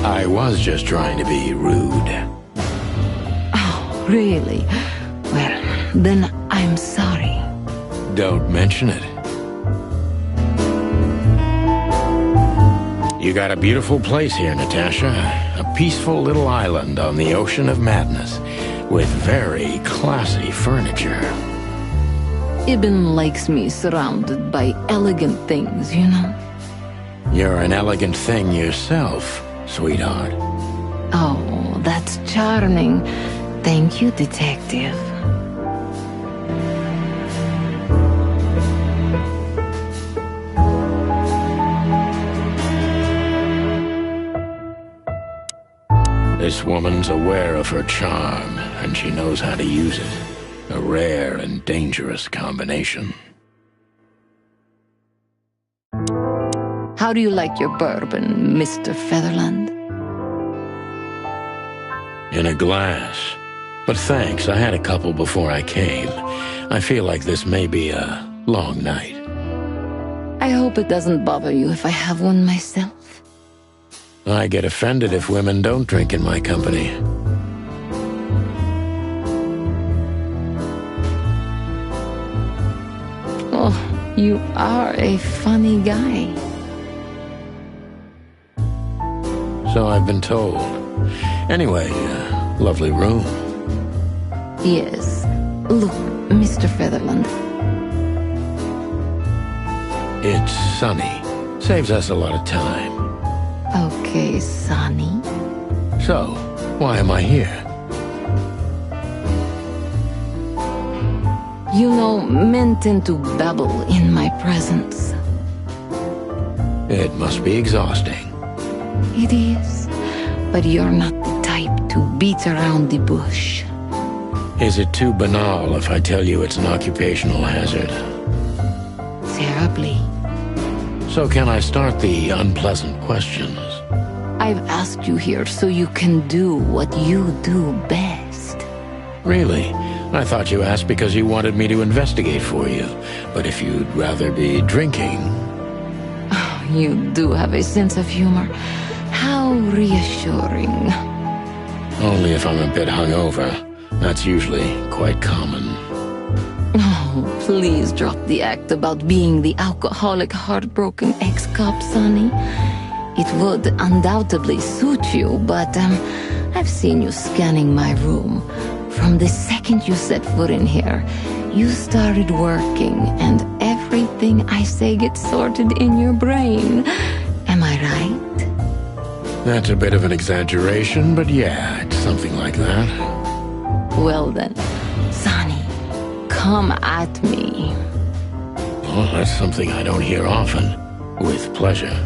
I was just trying to be rude. Oh, really? Well, then I'm sorry. Don't mention it. You got a beautiful place here, Natasha. A peaceful little island on the ocean of madness, with very classy furniture. Ibn likes me surrounded by elegant things, you know? You're an elegant thing yourself, sweetheart. Oh, that's charming. Thank you, detective. This woman's aware of her charm, and she knows how to use it. A rare and dangerous combination. How do you like your bourbon, Mr. Featherland? In a glass. But thanks, I had a couple before I came. I feel like this may be a long night. I hope it doesn't bother you if I have one myself. I get offended if women don't drink in my company. Oh, you are a funny guy. So I've been told. Anyway, lovely room. Yes. Look, Mr. Featherland. It's sunny. Saves us a lot of time. Okay, Sonny. So, why am I here? You know, men tend to babble in my presence. It must be exhausting. It is. But you're not the type to beat around the bush. Is it too banal if I tell you it's an occupational hazard? Terribly. So can I start the unpleasant questions? I've asked you here so you can do what you do best. Really? I thought you asked because you wanted me to investigate for you. But if you'd rather be drinking... Oh, you do have a sense of humor. How reassuring. Only if I'm a bit hungover. That's usually quite common. Oh, please drop the act about being the alcoholic, heartbroken ex-cop, Sonny. It would undoubtedly suit you, but I've seen you scanning my room. From the second you set foot in here, you started working, and everything I say gets sorted in your brain. Am I right? That's a bit of an exaggeration, but yeah, it's something like that. Well then, Sonny, come at me. Well, that's something I don't hear often. With pleasure.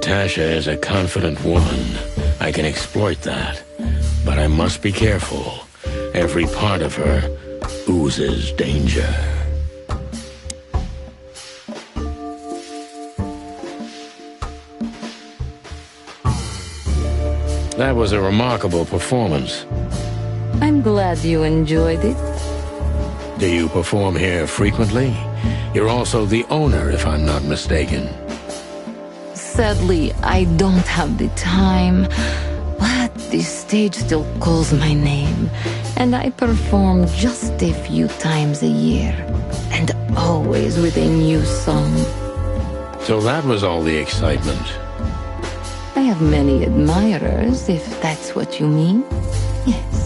Natasha is a confident woman. I can exploit that. But I must be careful. Every part of her oozes danger. That was a remarkable performance. I'm glad you enjoyed it. Do you perform here frequently? You're also the owner, if I'm not mistaken. Sadly, I don't have the time, but the stage still calls my name, and I perform just a few times a year, and always with a new song. So that was all the excitement. I have many admirers, if that's what you mean. Yes.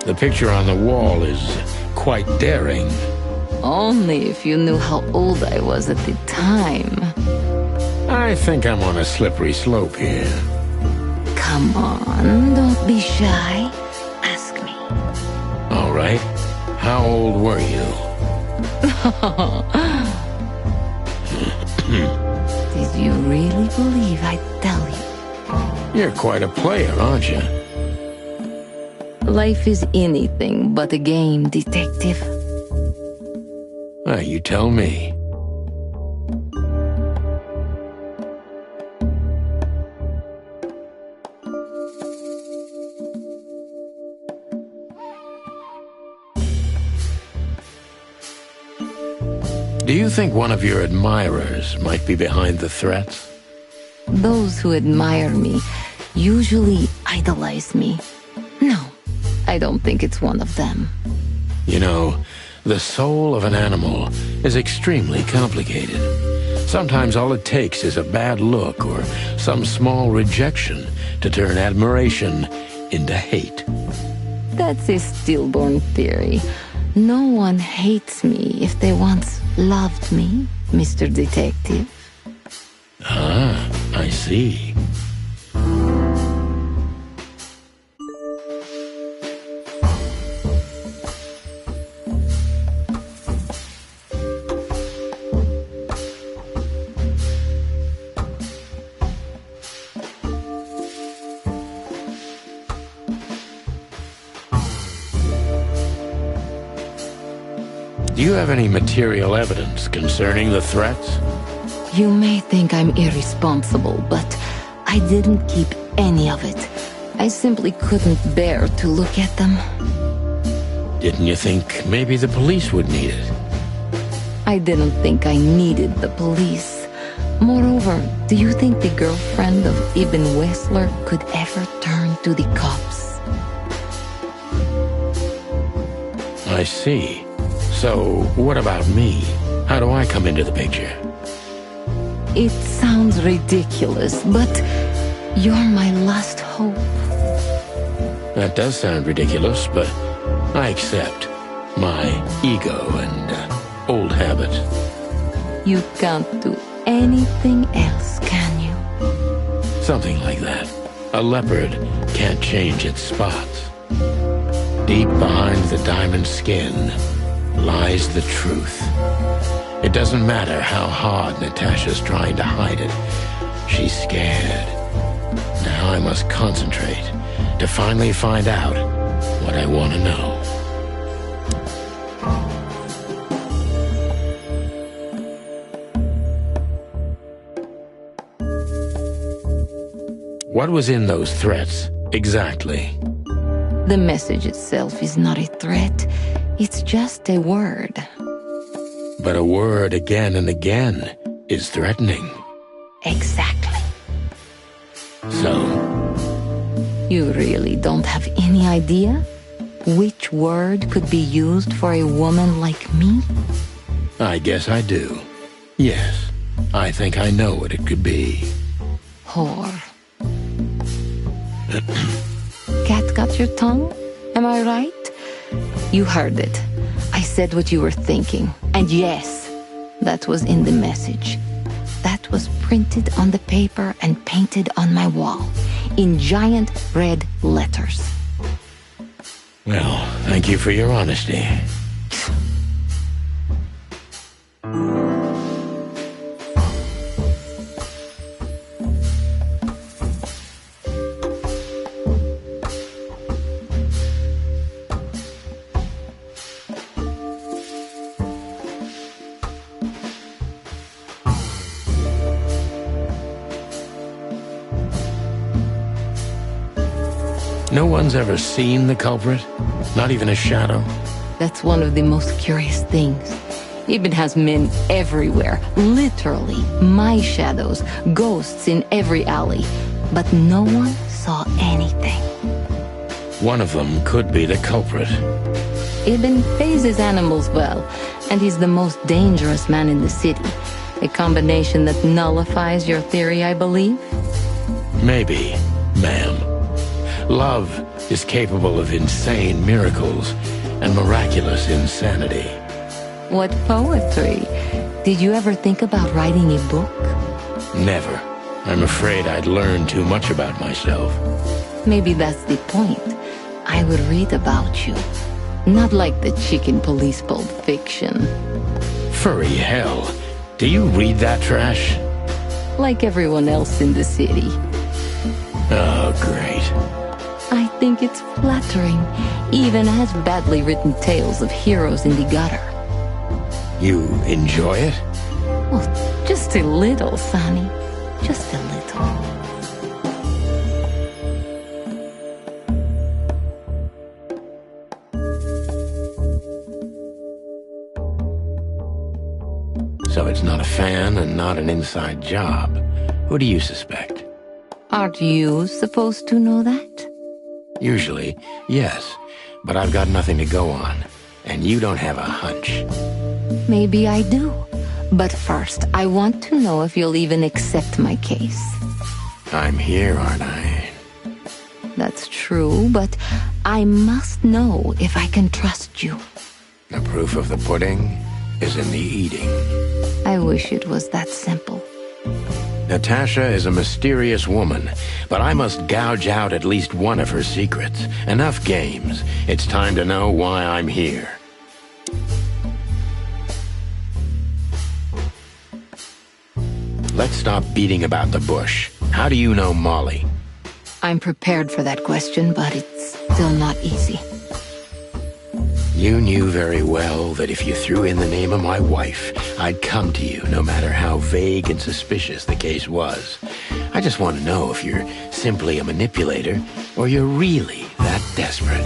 The picture on the wall is quite daring. Only if you knew how old I was at the time. I think I'm on a slippery slope here. Come on, don't be shy. Ask me. All right. How old were you? Did you really believe I'd tell you? You're quite a player, aren't you? Life is anything but a game, detective. You tell me. Do you think one of your admirers might be behind the threats? Those who admire me usually idolize me. No, I don't think it's one of them. You know, the soul of an animal is extremely complicated. Sometimes all it takes is a bad look or some small rejection to turn admiration into hate. That's a stillborn theory. No one hates me if they once loved me, Mr. Detective. Ah, I see. Do you have any material evidence concerning the threats? You may think I'm irresponsible, but I didn't keep any of it. I simply couldn't bear to look at them. Didn't you think maybe the police would need it? I didn't think I needed the police. Moreover, do you think the girlfriend of Ibn Wessler could ever turn to the cops? I see. So, what about me? How do I come into the picture? It sounds ridiculous, but you're my last hope. That does sound ridiculous, but I accept my ego and old habits. You can't do anything else, can you? Something like that. A leopard can't change its spots. Deep behind the diamond skin lies the truth. It doesn't matter how hard Natasha's trying to hide it. She's scared. Now I must concentrate to finally find out what I want to know. What was in those threats, exactly? The message itself is not a threat. It's just a word. But a word again and again is threatening. Exactly. So? You really don't have any idea which word could be used for a woman like me? I guess I do. Yes, I think I know what it could be. Whore. Cat got your tongue? Am I right? You heard it. I said what you were thinking. And yes, that was in the message. printed on the paper and painted on my wall in giant red letters. Well, thank you for your honesty. No one's ever seen the culprit? Not even a shadow? That's one of the most curious things. Ibn has men everywhere, literally, my shadows, ghosts in every alley. But no one saw anything. One of them could be the culprit. Ibn phases animals well, and he's the most dangerous man in the city. A combination that nullifies your theory, I believe? Maybe, ma'am. Love is capable of insane miracles and miraculous insanity. What poetry. Did you ever think about writing a book? Never. I'm afraid I'd learn too much about myself. Maybe that's the point. I would read about you. Not like the chicken police Pulp Fiction. Furry hell. Do you read that trash? Like everyone else in the city. Oh, great. I think it's flattering, even as badly written tales of heroes in the gutter. You enjoy it? Well, just a little, Sonny. Just a little. So it's not a fan and not an inside job. Who do you suspect? Aren't you supposed to know that? Usually, yes. But I've got nothing to go on. And you don't have a hunch. Maybe I do. But first, I want to know if you'll even accept my case. I'm here, aren't I? That's true, but I must know if I can trust you. The proof of the pudding is in the eating. I wish it was that simple. Natasha is a mysterious woman, but I must gouge out at least one of her secrets. Enough games. It's time to know why I'm here. Let's stop beating about the bush. How do you know Molly? I'm prepared for that question, but it's still not easy. You knew very well that if you threw in the name of my wife, I'd come to you, no matter how vague and suspicious the case was. I just want to know if you're simply a manipulator, or you're really that desperate.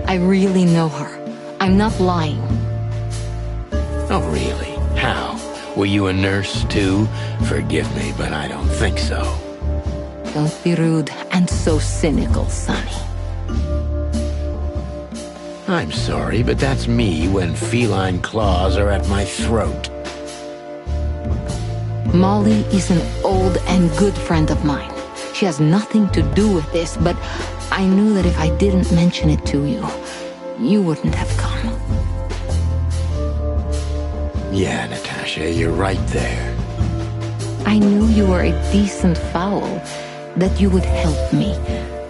I really know her. I'm not lying. Oh, really? How? Were you a nurse, too? Forgive me, but I don't think so. Don't be rude and so cynical, Sonny. I'm sorry, but that's me when feline claws are at my throat. Molly is an old and good friend of mine. She has nothing to do with this, but I knew that if I didn't mention it to you, you wouldn't have come. Yeah, Natasha, you're right there. I knew you were a decent fowl, that you would help me.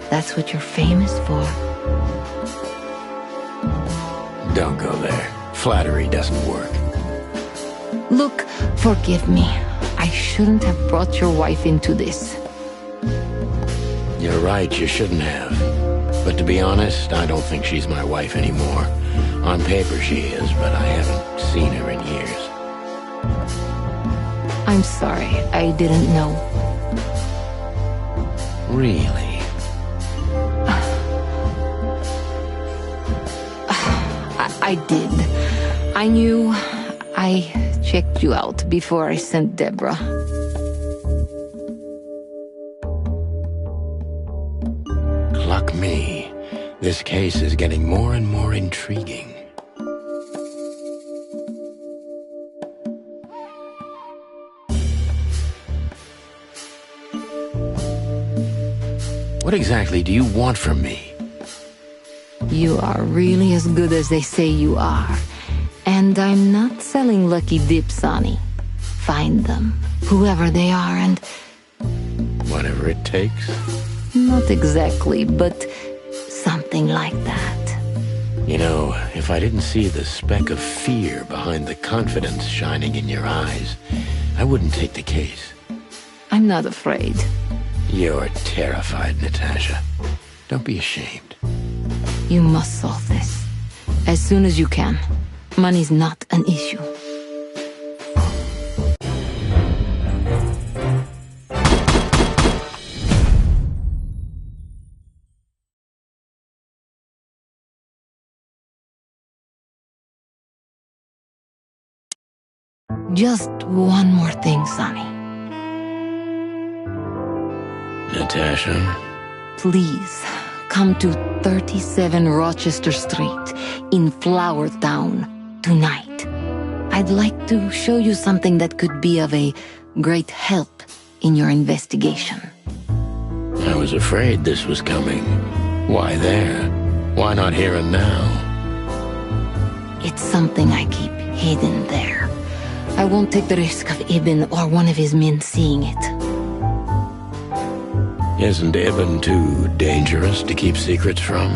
That's what you're famous for. Don't go there. Flattery doesn't work. Look, forgive me. I shouldn't have brought your wife into this. You're right, you shouldn't have. But to be honest, I don't think she's my wife anymore. On paper she is, but I haven't seen her in years. I'm sorry, I didn't know. Really? I did. I knew. I checked you out before I sent Deborah. Cluck me. This case is getting more and more intriguing. What exactly do you want from me? You are really as good as they say you are. And I'm not selling lucky dips, Sonny. Find them. whoever they are, and... Whatever it takes? Not exactly, but something like that. You know, if I didn't see the speck of fear behind the confidence shining in your eyes, I wouldn't take the case. I'm not afraid. You're terrified, Natasha. Don't be ashamed. You must solve this. As soon as you can. Money's not an issue. Just one more thing, Sonny. Natasha? Please, come to 37 Rochester Street in Flower Town tonight. I'd like to show you something that could be of a great help in your investigation. I was afraid this was coming. Why there? Why not here and now? It's something I keep hidden there. I won't take the risk of Ibn or one of his men seeing it. Isn't Ibn too dangerous to keep secrets from?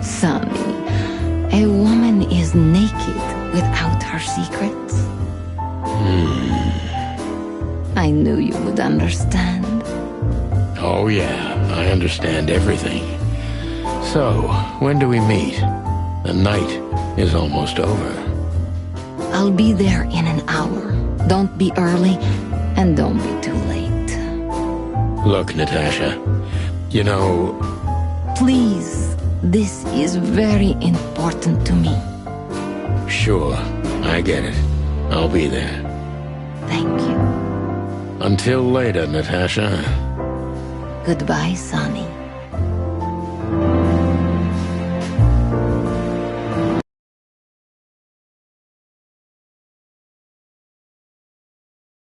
Sonny, a woman is naked without her secrets. I knew you would understand. Oh yeah, I understand everything. So, when do we meet? The night is almost over. I'll be there in an hour. Don't be early, and don't be too late. Look, Natasha, you know... Please, this is very important to me. Sure, I get it. I'll be there. Thank you. Until later, Natasha. Goodbye, Sonny.